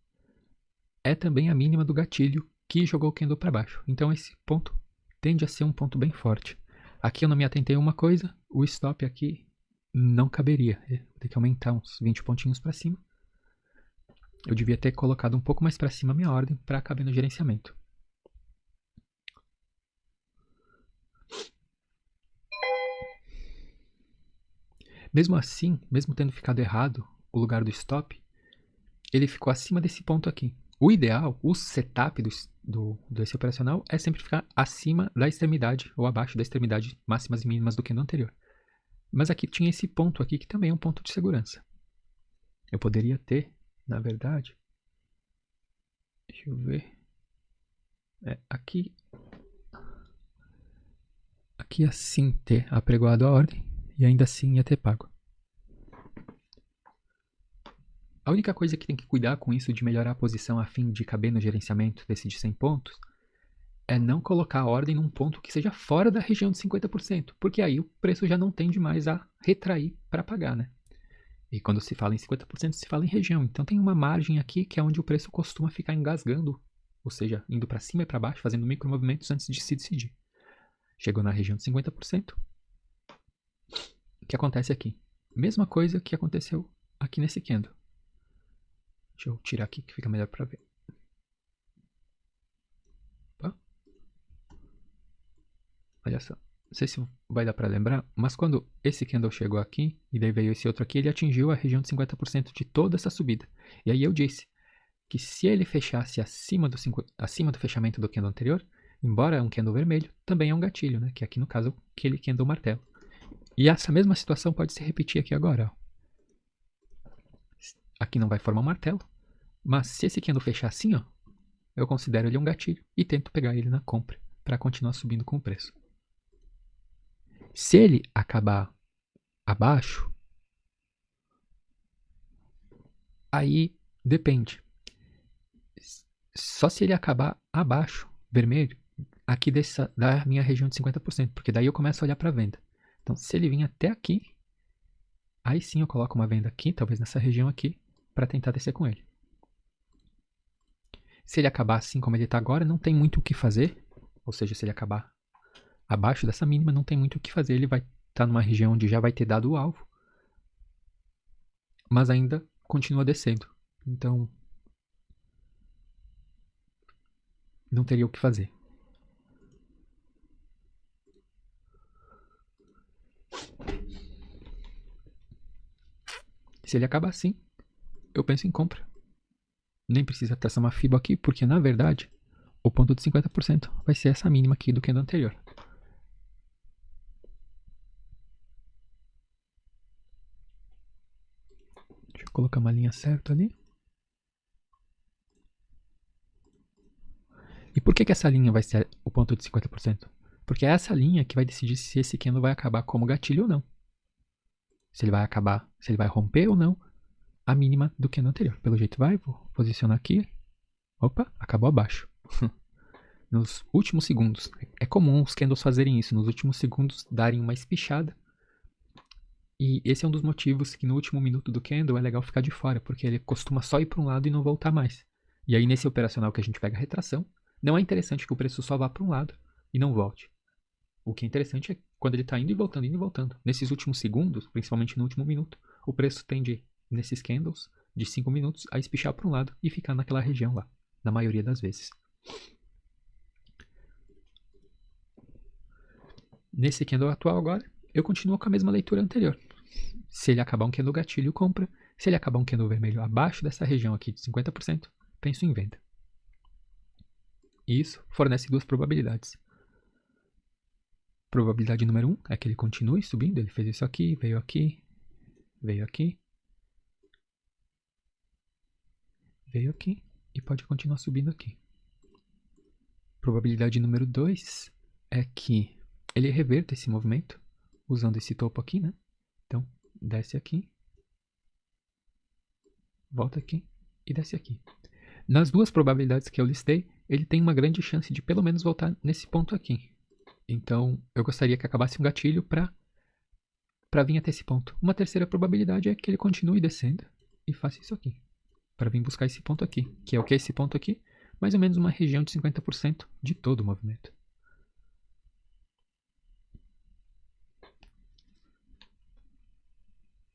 A: é também a mínima do gatilho que jogou o candle para baixo. Então esse ponto tende a ser um ponto bem forte. Aqui eu não me atentei a uma coisa, o stop aqui não caberia. Vou ter que aumentar uns 20 pontinhos para cima. Eu devia ter colocado um pouco mais para cima a minha ordem para caber no gerenciamento. Mesmo assim, mesmo tendo ficado errado o lugar do stop, ele ficou acima desse ponto aqui. O ideal, o setup desse operacional é sempre ficar acima da extremidade ou abaixo da extremidade máximas e mínimas do candle anterior. Mas aqui tinha esse ponto aqui que também é um ponto de segurança. Eu poderia ter, na verdade, deixa eu ver, aqui assim ter apregoado a ordem e ainda assim ia ter pago. A única coisa que tem que cuidar com isso de melhorar a posição a fim de caber no gerenciamento desse de 100 pontos é não colocar a ordem num ponto que seja fora da região de 50%, porque aí o preço já não tende mais a retrair para pagar, né? E quando se fala em 50%, se fala em região. Então tem uma margem aqui que é onde o preço costuma ficar engasgando, ou seja, indo para cima e para baixo, fazendo micromovimentos antes de se decidir. Chegou na região de 50%. O que acontece aqui? Mesma coisa que aconteceu aqui nesse candle. Deixa eu tirar aqui que fica melhor para ver. Opa. Olha só. Não sei se vai dar para lembrar, mas quando esse candle chegou aqui, e daí veio esse outro aqui, ele atingiu a região de 50% de toda essa subida. E aí eu disse que se ele fechasse acima do fechamento do candle anterior, embora um candle vermelho, também é um gatilho, né? Que aqui no caso, aquele candle martelo. E essa mesma situação pode se repetir aqui agora. Ó. Aqui não vai formar um martelo, mas se esse candle fechar assim, ó, eu considero ele um gatilho e tento pegar ele na compra para continuar subindo com o preço. Se ele acabar abaixo, aí depende. Só se ele acabar abaixo, vermelho, aqui da minha região de 50%, porque daí eu começo a olhar para a venda. Então, se ele vir até aqui, aí sim eu coloco uma venda aqui, talvez nessa região aqui, para tentar descer com ele. Se ele acabar assim como ele está agora, não tem muito o que fazer. Ou seja, se ele acabar abaixo dessa mínima, não tem muito o que fazer. Ele vai estar numa região onde já vai ter dado o alvo, mas ainda continua descendo. Então, não teria o que fazer. Se ele acabar assim, eu penso em compra. Nem precisa traçar uma FIBO aqui, porque na verdade, o ponto de 50% vai ser essa mínima aqui do candle anterior. Deixa eu colocar uma linha certa ali. E por que essa linha vai ser o ponto de 50%? Porque é essa linha que vai decidir se esse candle vai acabar como gatilho ou não. Se ele vai acabar, se ele vai romper ou não a mínima do candle anterior. Pelo jeito vai, vou posicionar aqui. Opa, acabou abaixo. Nos últimos segundos. É comum os candles fazerem isso, nos últimos segundos darem uma espichada. E esse é um dos motivos que no último minuto do candle é legal ficar de fora, porque ele costuma só ir para um lado e não voltar mais. E aí nesse operacional que a gente pega a retração, não é interessante que o preço só vá para um lado e não volte. O que é interessante é quando ele está indo e voltando, indo e voltando. Nesses últimos segundos, principalmente no último minuto, o preço tende, nesses candles, de 5 minutos, a espichar para um lado e ficar naquela região lá, na maioria das vezes. Nesse candle atual agora, eu continuo com a mesma leitura anterior. Se ele acabar um candle gatilho, compra. Se ele acabar um candle vermelho abaixo dessa região aqui de 50%, penso em venda. E isso fornece duas probabilidades. Probabilidade número 1 é que ele continue subindo. Ele fez isso aqui, veio aqui, veio aqui, veio aqui e pode continuar subindo aqui. Probabilidade número 2 é que ele reverta esse movimento usando esse topo aqui, né? Então, desce aqui, volta aqui e desce aqui. Nas duas probabilidades que eu listei, ele tem uma grande chance de pelo menos voltar nesse ponto aqui. Então, eu gostaria que acabasse um gatilho para para vir até esse ponto. Uma terceira probabilidade é que ele continue descendo e faça isso aqui, para vir buscar esse ponto aqui, que é o que é esse ponto aqui? Mais ou menos uma região de 50% de todo o movimento.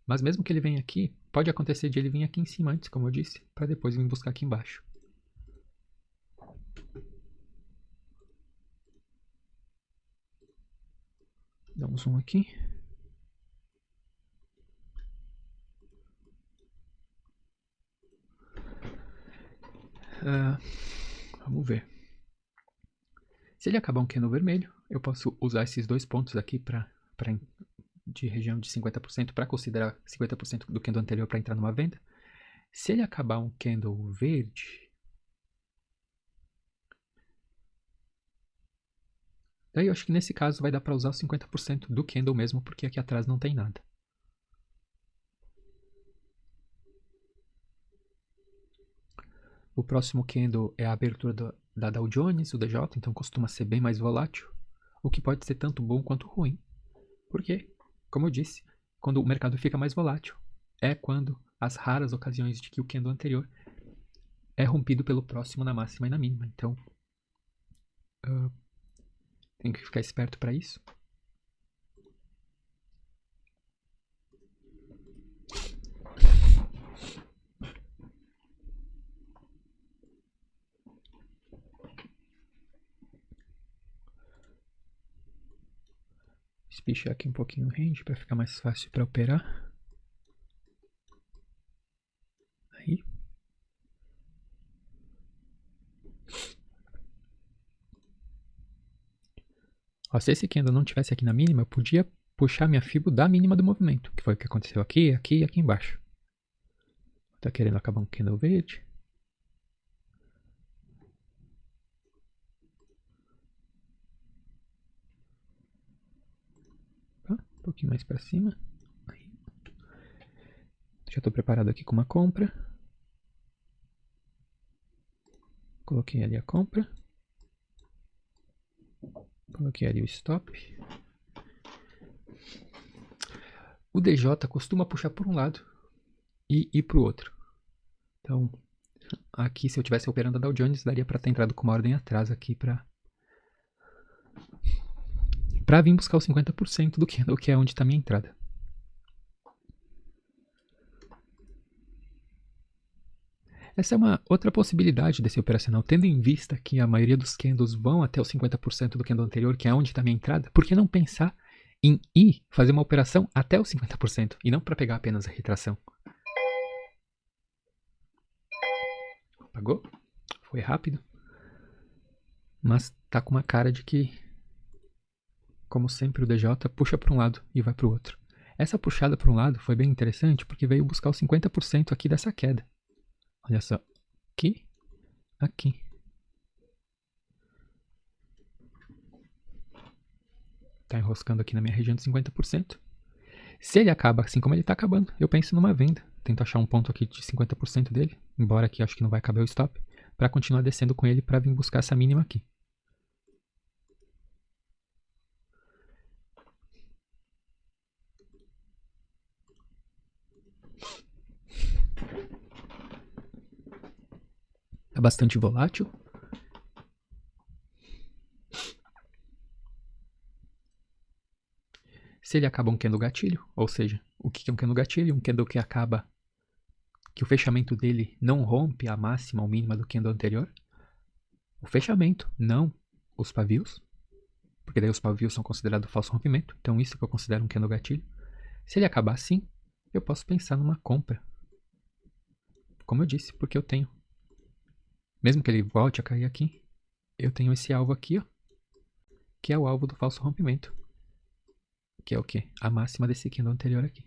A: Mas mesmo que ele venha aqui, pode acontecer de ele vir aqui em cima antes, como eu disse, para depois vir buscar aqui embaixo. Dá um zoom aqui. Vamos ver. Se ele acabar um candle vermelho, eu posso usar esses dois pontos aqui de região de 50% para considerar 50% do candle anterior para entrar numa venda. Se ele acabar um candle verde, daí eu acho que nesse caso vai dar para usar os 50% do candle mesmo, porque aqui atrás não tem nada. O próximo candle é a abertura da Dow Jones, o DJ, então costuma ser bem mais volátil, o que pode ser tanto bom quanto ruim. Porque, como eu disse, quando o mercado fica mais volátil, é quando as raras ocasiões de que o candle anterior é rompido pelo próximo na máxima e na mínima. Então, tem que ficar esperto para isso. Espichar aqui um pouquinho o range para ficar mais fácil para operar. Aí. Ó, se esse candle não tivesse aqui na mínima, eu podia puxar minha Fibo da mínima do movimento, que foi o que aconteceu aqui, aqui e aqui embaixo. Tá querendo acabar um candle verde. Tá, um pouquinho mais para cima. Aí. Já estou preparado aqui com uma compra. Coloquei ali a compra. Coloquei ali o stop. O DJ costuma puxar por um lado e ir para o outro. Então, aqui se eu estivesse operando a Dow Jones, daria para ter entrado com uma ordem atrás aqui para vir buscar os 50% do que é onde está a minha entrada. Essa é uma outra possibilidade desse operacional, tendo em vista que a maioria dos candles vão até os 50% do candle anterior, que é onde está a minha entrada, por que não pensar em ir fazer uma operação até os 50% e não para pegar apenas a retração? Apagou? Foi rápido. Mas tá com uma cara de que, como sempre, o DJ puxa para um lado e vai para o outro. Essa puxada para um lado foi bem interessante porque veio buscar os 50% aqui dessa queda. Olha só, aqui, aqui. Tá enroscando aqui na minha região de 50%. Se ele acaba assim como ele tá acabando, eu penso numa venda. Tento achar um ponto aqui de 50% dele, embora aqui acho que não vai caber o stop, para continuar descendo com ele para vir buscar essa mínima aqui. Tá bastante volátil. Se ele acaba um candle gatilho, ou seja, o que é um candle gatilho? Um candle que acaba, que o fechamento dele não rompe a máxima ou mínima do candle anterior. O fechamento, não os pavios, porque daí os pavios são considerados falso rompimento, então isso que eu considero um candle gatilho. Se ele acabar assim, eu posso pensar numa compra. Como eu disse, porque eu tenho, mesmo que ele volte a cair aqui, eu tenho esse alvo aqui, ó, que é o alvo do falso rompimento. Que é o quê? A máxima desse candle anterior aqui.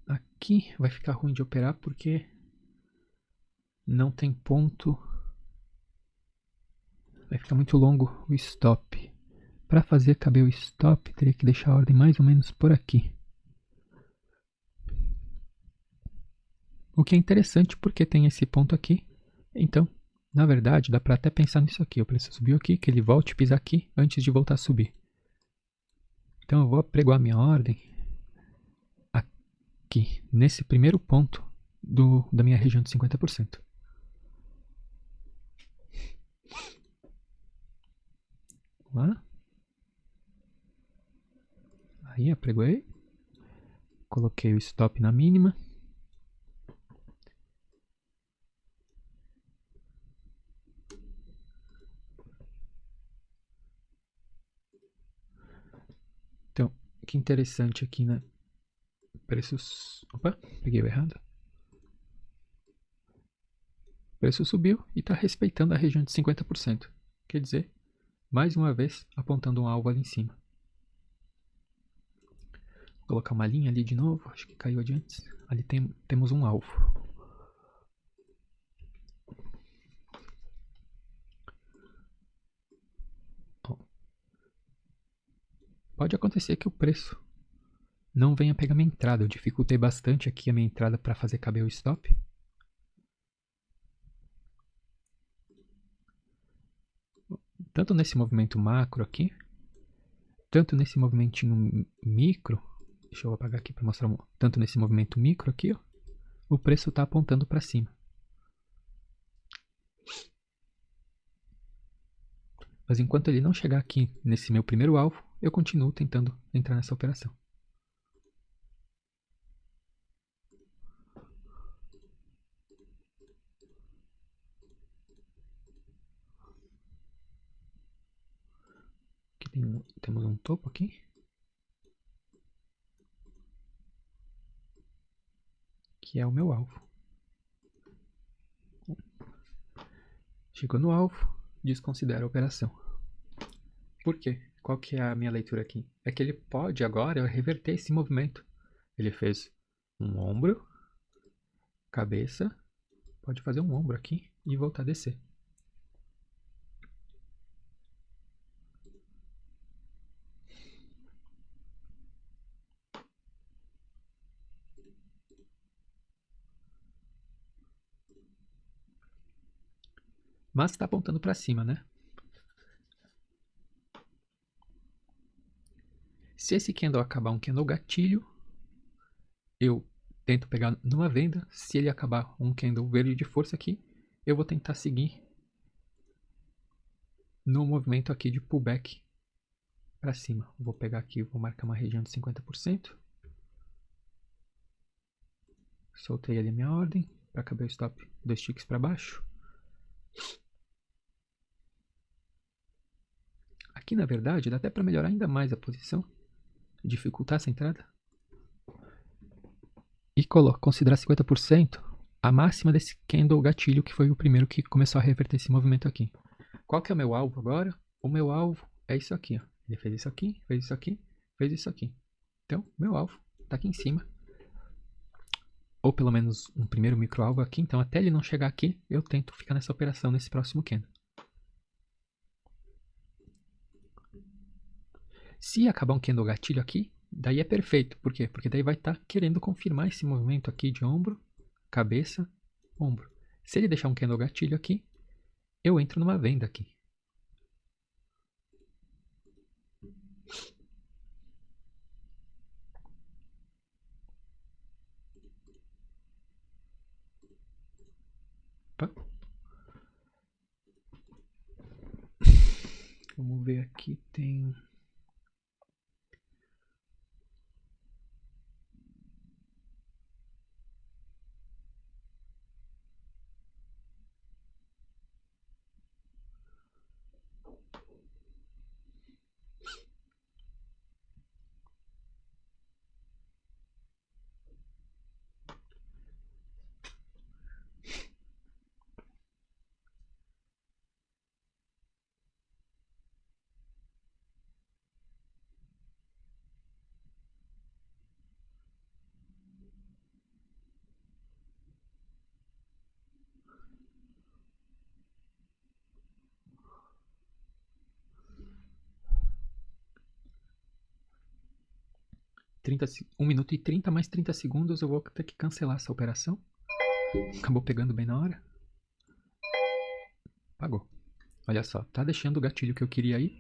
A: Aqui vai ficar ruim de operar porque não tem ponto. Vai ficar muito longo o stop. Para fazer caber o stop, teria que deixar a ordem mais ou menos por aqui. O que é interessante porque tem esse ponto aqui. Então, Na verdade, dá para até pensar nisso aqui. O preço subiu aqui, que ele volte a pisar aqui antes de voltar a subir. Então eu vou apregoar minha ordem aqui, nesse primeiro ponto da minha região de 50%. Vamos lá. Aí apregoei. Coloquei o stop na mínima. Então, que interessante aqui, né? Preços... Opa, peguei o errado. O preço subiu e está respeitando a região de 50%. Quer dizer, mais uma vez, apontando um alvo ali em cima. Vou colocar uma linha ali de novo, acho que caiu adiante. Ali temos um alvo. Ó. Pode acontecer que o preço não venha pegar minha entrada. Eu dificultei bastante aqui a minha entrada para fazer caber o stop. Tanto nesse movimento macro aqui, tanto nesse movimentinho micro. Deixa eu apagar aqui para mostrar. Tanto nesse movimento micro aqui, ó, o preço está apontando para cima. Mas enquanto ele não chegar aqui nesse meu primeiro alvo, eu continuo tentando entrar nessa operação. Aqui temos um topo aqui. Que é o meu alvo. Chegou no alvo, desconsidera a operação. Por quê? Qual que é a minha leitura aqui? É que ele pode agora reverter esse movimento. Ele fez um ombro, cabeça, pode fazer um ombro aqui e voltar a descer. Mas está apontando para cima, né? Se esse candle acabar um candle gatilho, eu tento pegar numa venda. Se ele acabar um candle verde de força aqui, eu vou tentar seguir no movimento aqui de pullback para cima. Vou pegar aqui, vou marcar uma região de 50%. Soltei ali a minha ordem para caber o stop 2 ticks para baixo. Aqui, na verdade, dá até para melhorar ainda mais a posição, dificultar essa entrada e considerar 50% a máxima desse candle gatilho, que foi o primeiro que começou a reverter esse movimento aqui. Qual que é o meu alvo agora? O meu alvo é isso aqui, ó. Ele fez isso aqui, fez isso aqui, fez isso aqui. Então, meu alvo está aqui em cima. Ou pelo menos um primeiro microalvo aqui. Então, até ele não chegar aqui, eu tento ficar nessa operação nesse próximo candle. Se acabar um candle gatilho aqui, daí é perfeito. Por quê? Porque daí vai estar querendo confirmar esse movimento aqui de ombro, cabeça, ombro. Se ele deixar um candle gatilho aqui, eu entro numa venda aqui. Opa. Vamos ver aqui, tem... Um minuto e 30 mais 30 segundos, eu vou ter que cancelar essa operação. Acabou pegando bem na hora. Pagou. Olha só, tá deixando o gatilho que eu queria ir.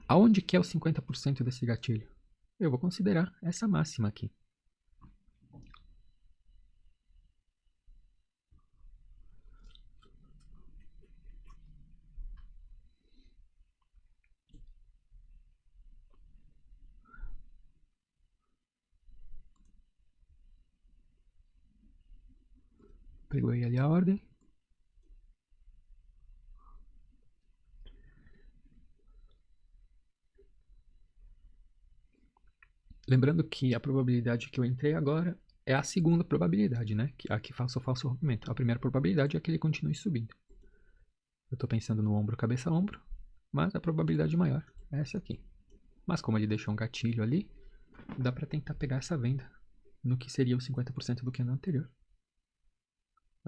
A: Aonde que é os 50% desse gatilho? Eu vou considerar essa máxima aqui. Peguei ali a ordem. Lembrando que a probabilidade que eu entrei agora é a segunda probabilidade, né? A que faça o falso rompimento. A primeira probabilidade é que ele continue subindo. Eu estou pensando no ombro, cabeça, ombro, mas a probabilidade maior é essa aqui. Mas como ele deixou um gatilho ali, dá para tentar pegar essa venda no que seria os 50% do candle anterior.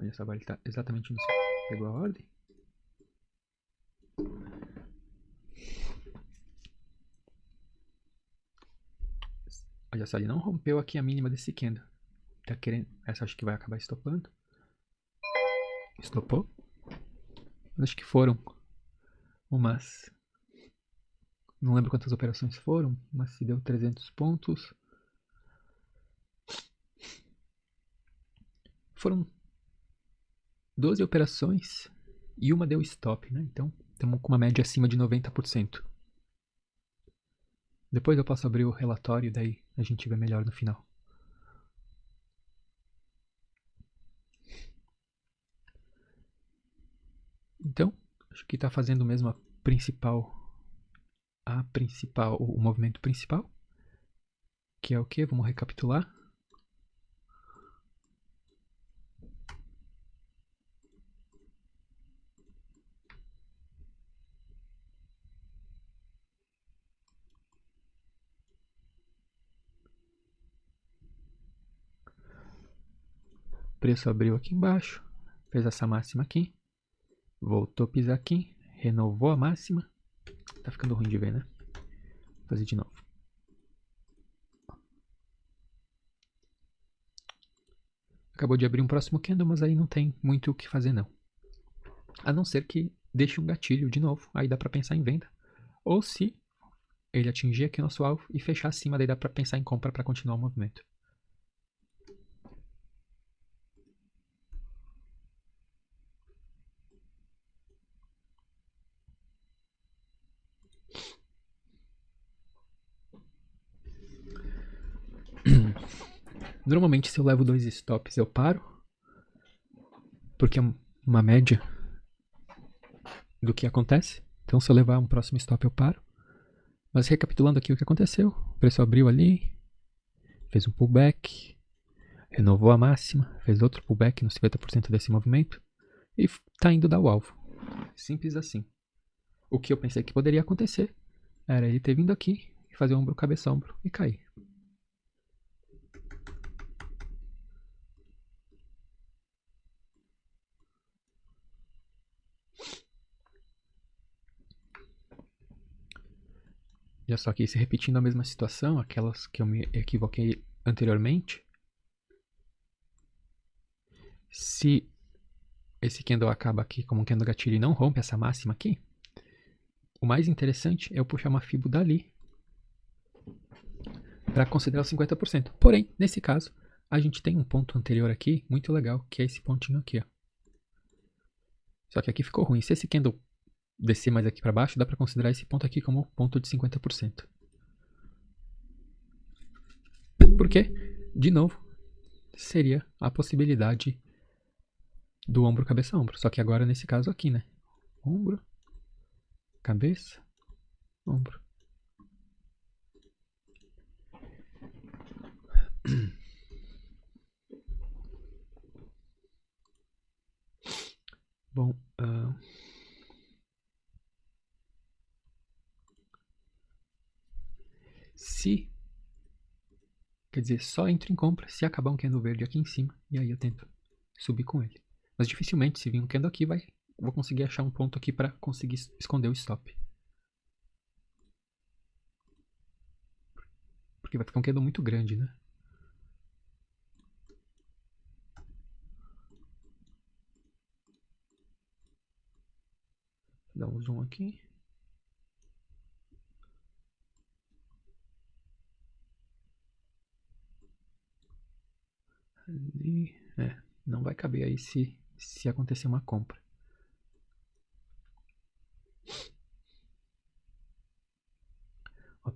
A: Olha só, agora ele está exatamente no centro. Pegou a ordem. Olha só, ele não rompeu aqui a mínima desse candle. Tá querendo... Essa acho que vai acabar estopando. Estopou. Acho que foram umas... Não lembro quantas operações foram, mas se deu 300 pontos. Foram 12 operações e uma deu stop, né? Então, estamos com uma média acima de 90%. Depois eu posso abrir o relatório e daí a gente vê melhor no final. Então, acho que está fazendo mesmo o movimento principal, que é o que? Vamos recapitular. O preço abriu aqui embaixo, fez essa máxima aqui, voltou a pisar aqui, renovou a máxima. Tá ficando ruim de ver, né? Vou fazer de novo. Acabou de abrir um próximo candle, mas aí não tem muito o que fazer não. A não ser que deixe um gatilho de novo, aí dá para pensar em venda. Ou se ele atingir aqui o nosso alvo e fechar acima, daí dá para pensar em compra para continuar o movimento. Normalmente se eu levo 2 stops eu paro, porque é uma média do que acontece. Então se eu levar um próximo stop eu paro. Mas recapitulando aqui o que aconteceu, o preço abriu ali, fez um pullback, renovou a máxima, fez outro pullback no 50% desse movimento e está indo dar o alvo. Simples assim. O que eu pensei que poderia acontecer era ele ter vindo aqui e fazer ombro, cabeça, ombro e cair. Já só que se repetindo a mesma situação, aquelas que eu me equivoquei anteriormente, se esse candle acaba aqui como um candle gatilho e não rompe essa máxima aqui, o mais interessante é eu puxar uma fibo dali para considerar os 50%. Porém, nesse caso, a gente tem um ponto anterior aqui muito legal, que é esse pontinho aqui, ó. Só que aqui ficou ruim. Se esse candle descer mais aqui para baixo, dá para considerar esse ponto aqui como ponto de 50%. Porque, de novo, seria a possibilidade do ombro, cabeça, ombro. Só que agora nesse caso aqui, né? Ombro, cabeça, ombro. Bom, se, quer dizer, só entro em compra se acabar um candle verde aqui em cima e aí eu tento subir com ele. Mas dificilmente, se vir um candle aqui, vou conseguir achar um ponto aqui para conseguir esconder o stop. Porque vai ficar um candle muito grande, né? Dá um zoom aqui. Ali. Não vai caber aí se acontecer uma compra.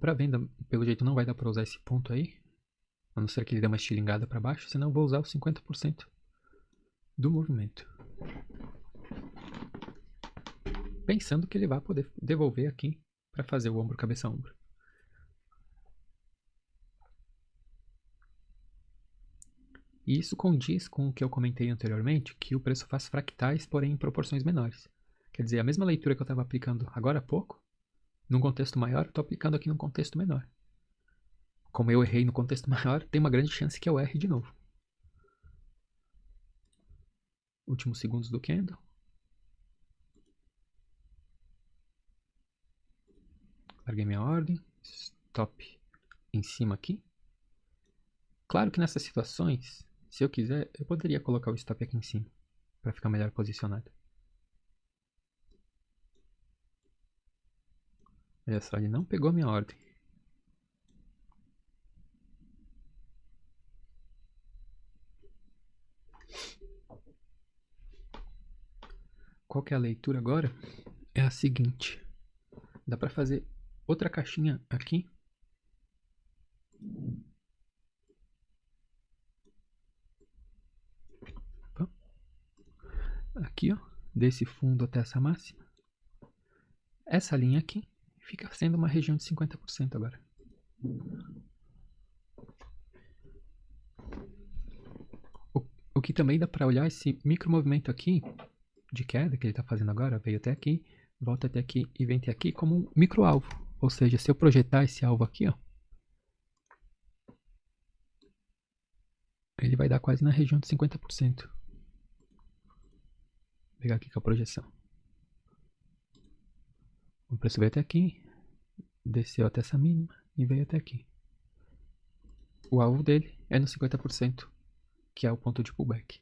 A: Para venda, pelo jeito não vai dar para usar esse ponto aí, a não ser que ele dê uma estilingada para baixo, senão eu vou usar os 50% do movimento. Pensando que ele vai poder devolver aqui para fazer o ombro, cabeça, ombro. E isso condiz com o que eu comentei anteriormente, que o preço faz fractais, porém em proporções menores. Quer dizer, a mesma leitura que eu estava aplicando agora há pouco, num contexto maior, eu estou aplicando aqui num contexto menor. Como eu errei no contexto maior, tem uma grande chance que eu erre de novo. Últimos segundos do candle. Larguei minha ordem. Stop em cima aqui. Claro que nessas situações, se eu quiser, eu poderia colocar o stop aqui em cima, para ficar melhor posicionado. Olha só, ele não pegou a minha ordem. Qual que é a leitura agora? É a seguinte. Dá para fazer outra caixinha aqui. Aqui, ó, desse fundo até essa máxima. Essa linha aqui fica sendo uma região de 50% agora. O que também dá para olhar esse micro movimento aqui de queda que ele está fazendo agora, veio até aqui, volta até aqui e vem até aqui como um micro alvo. Ou seja, se eu projetar esse alvo aqui, ó, ele vai dar quase na região de 50%. Vou pegar aqui com a projeção. O preço veio até aqui, desceu até essa mínima e veio até aqui. O alvo dele é no 50%, que é o ponto de pullback.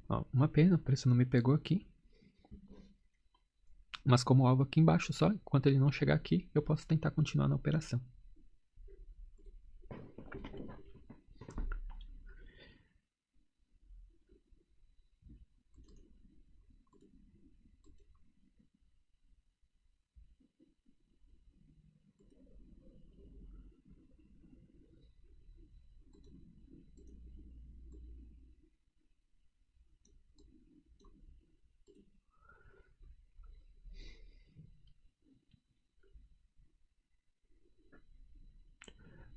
A: Ó, uma pena, o preço não me pegou aqui. Mas como alvo aqui embaixo só, enquanto ele não chegar aqui, eu posso tentar continuar na operação.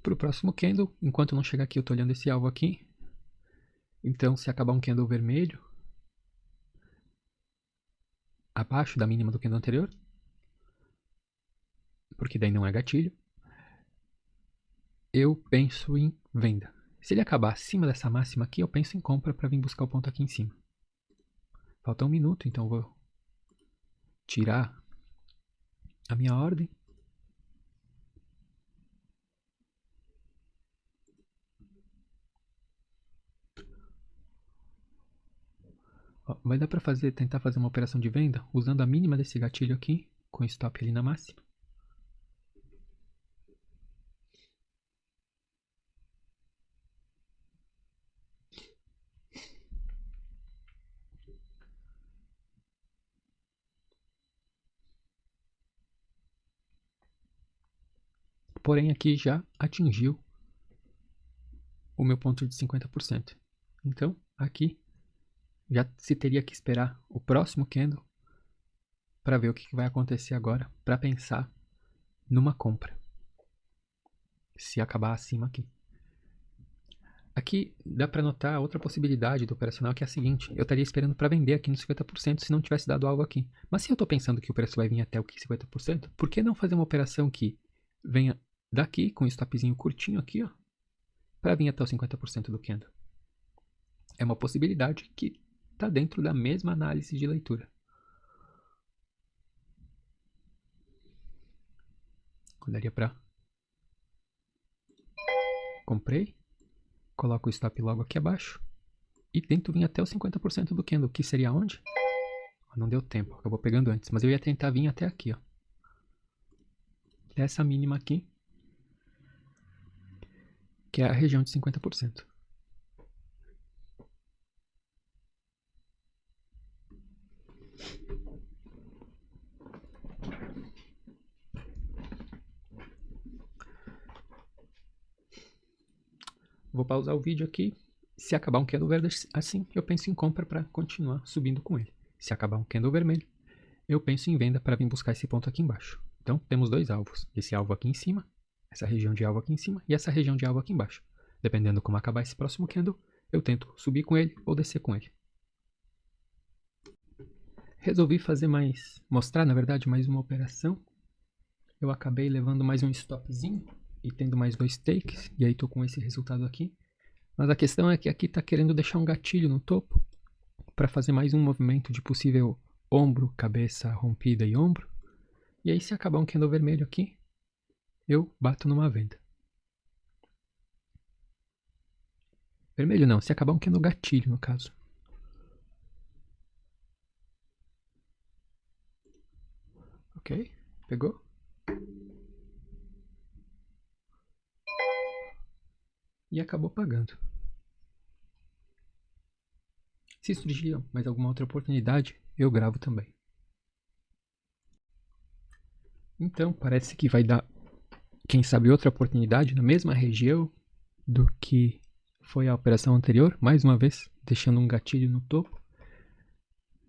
A: Para o próximo candle, enquanto não chegar aqui, eu estou olhando esse alvo aqui. Então, se acabar um candle vermelho, abaixo da mínima do candle anterior, porque daí não é gatilho, eu penso em venda. Se ele acabar acima dessa máxima aqui, eu penso em compra para vir buscar o ponto aqui em cima. Falta um minuto, então eu vou tirar a minha ordem. Ó, vai dar para tentar fazer uma operação de venda usando a mínima desse gatilho aqui, com stop ali na máxima. Porém, aqui já atingiu o meu ponto de 50%. Então, aqui já se teria que esperar o próximo candle para ver o que vai acontecer agora, para pensar numa compra. Se acabar acima aqui. Aqui dá para notar outra possibilidade do operacional, que é a seguinte: eu estaria esperando para vender aqui nos 50% se não tivesse dado algo aqui. Mas se eu estou pensando que o preço vai vir até o que 50%, por que não fazer uma operação que venha daqui com um stopzinho curtinho aqui, ó, para vir até os 50% do candle? É uma possibilidade que está dentro da mesma análise de leitura. Daria para... Comprei, coloco o stop logo aqui abaixo e tento vir até os 50% do candle, que seria onde? Não deu tempo, acabou pegando antes, mas eu ia tentar vir até aqui, ó. Essa mínima aqui, que é a região de 50%. Vou pausar o vídeo aqui. Se acabar um candle verde assim, eu penso em compra para continuar subindo com ele. Se acabar um candle vermelho, eu penso em venda para vir buscar esse ponto aqui embaixo. Então, temos dois alvos. Esse alvo aqui em cima, essa região de alvo aqui em cima e essa região de alvo aqui embaixo. Dependendo como acabar esse próximo candle, eu tento subir com ele ou descer com ele. Resolvi mostrar, na verdade, mais uma operação. Eu acabei levando mais um stopzinho e tendo mais dois takes, e aí estou com esse resultado aqui. Mas a questão é que aqui está querendo deixar um gatilho no topo para fazer mais um movimento de possível ombro, cabeça, rompida e ombro. E aí, se acabar um candle vermelho aqui, eu bato numa venda. Vermelho não, se acabar um candle gatilho, no caso. Ok, pegou? E acabou pagando. Se surgir mais alguma outra oportunidade, eu gravo também. Então, parece que vai dar, quem sabe, outra oportunidade na mesma região do que foi a operação anterior, mais uma vez, deixando um gatilho no topo.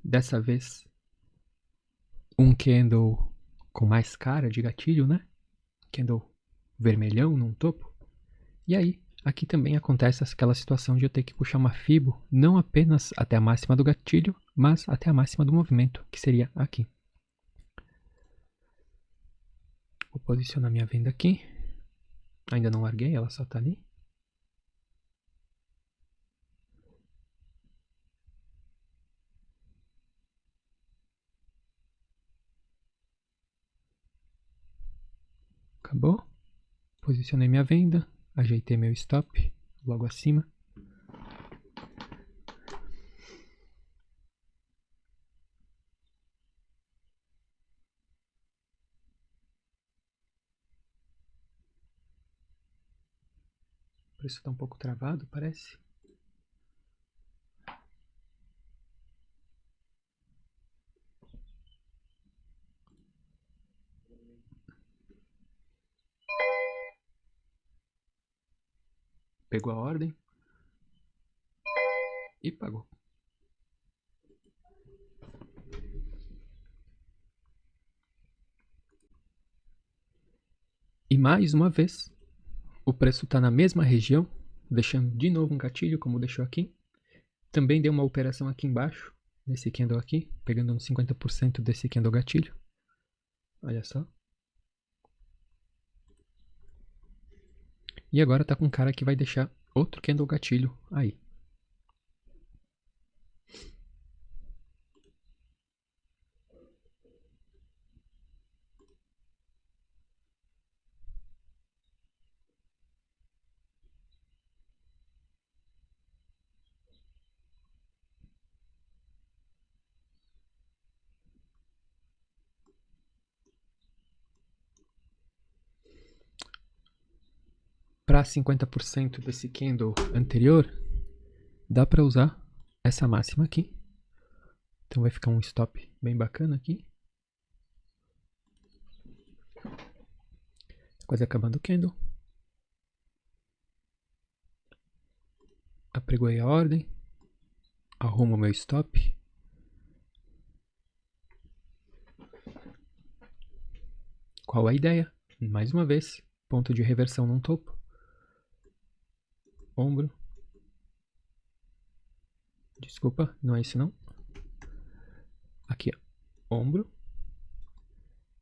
A: Dessa vez, um candle com mais cara de gatilho, né? Candle vermelhão no topo. E aí, aqui também acontece aquela situação de eu ter que puxar uma Fibo, não apenas até a máxima do gatilho, mas até a máxima do movimento, que seria aqui. Vou posicionar minha venda aqui. Ainda não larguei, ela só tá ali. Acabou. Posicionei minha venda, ajeitei meu stop logo acima. O preço está um pouco travado, parece. Pegou a ordem e pagou. E mais uma vez, o preço está na mesma região, deixando de novo um gatilho, como deixou aqui. Também deu uma operação aqui embaixo, nesse candle aqui, pegando uns 50% desse candle gatilho. Olha só. E agora tá com um cara que vai deixar outro candle gatilho aí. Para 50% desse candle anterior, dá para usar essa máxima aqui. Então vai ficar um stop bem bacana aqui. Quase acabando o candle. Apregoei a ordem. Arrumo o meu stop. Qual a ideia? Mais uma vez, ponto de reversão no topo. Ombro. Desculpa, não é isso não. Aqui, ó. Ombro.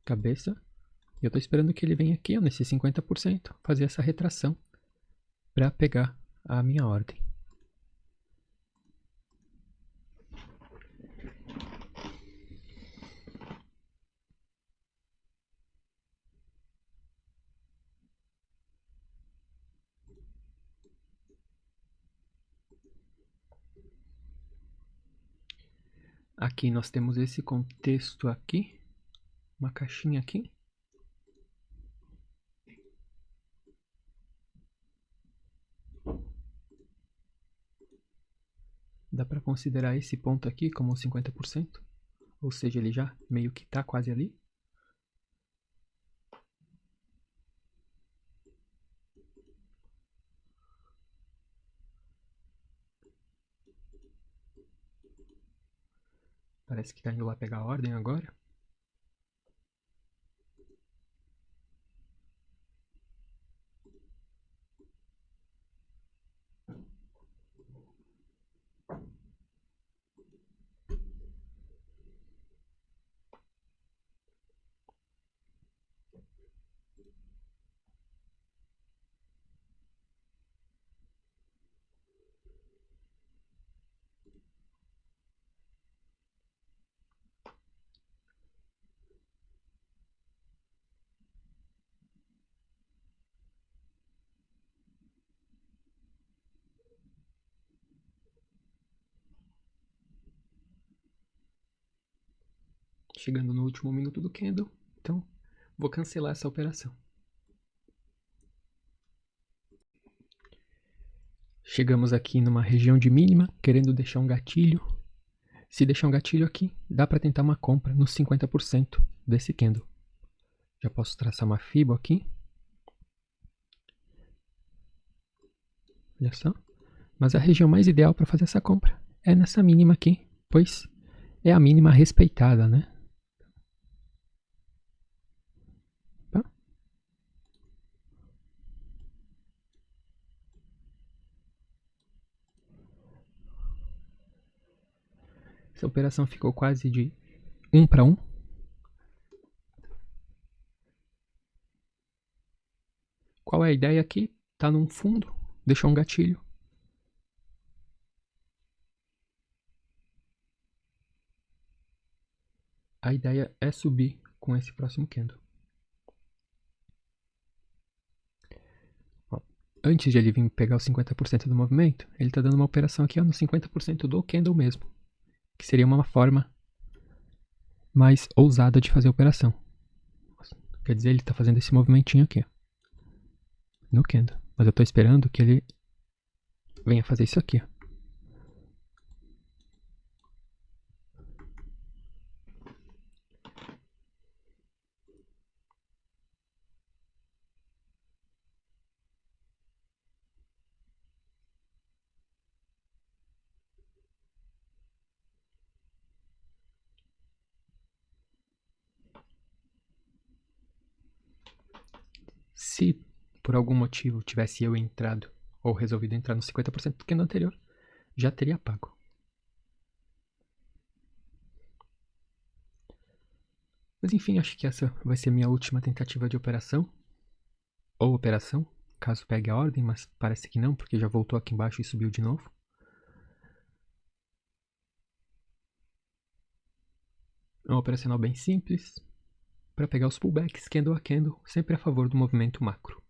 A: Cabeça. E eu tô esperando que ele venha aqui, ó, nesse 50%, fazer essa retração para pegar a minha ordem. Aqui nós temos esse contexto aqui, uma caixinha aqui. Dá para considerar esse ponto aqui como 50%, ou seja, ele já meio que está quase ali. Parece que está indo lá pegar a ordem agora. Chegando no último minuto do candle, então vou cancelar essa operação. Chegamos aqui numa região de mínima, querendo deixar um gatilho. Se deixar um gatilho aqui, dá para tentar uma compra nos 50% desse candle. Já posso traçar uma Fibo aqui. Olha só. Mas a região mais ideal para fazer essa compra é nessa mínima aqui, pois é a mínima respeitada, né? Tá? Essa operação ficou quase de 1 para 1. Qual é a ideia aqui? Tá num fundo, deixou um gatilho. A ideia é subir com esse próximo candle. Ó, antes de ele vir pegar os 50% do movimento, ele está dando uma operação aqui ó, no 50% do candle mesmo, que seria uma forma mais ousada de fazer a operação. Quer dizer, ele está fazendo esse movimentinho aqui, ó, no candle. Mas eu estou esperando que ele venha fazer isso aqui, ó. Se por algum motivo tivesse eu entrado ou resolvido entrar no 50% do candle anterior, já teria pago. Mas enfim, acho que essa vai ser minha última tentativa de operação. Ou operação, caso pegue a ordem, mas parece que não, porque já voltou aqui embaixo e subiu de novo. É um operacional bem simples, para pegar os pullbacks candle a candle, sempre a favor do movimento macro.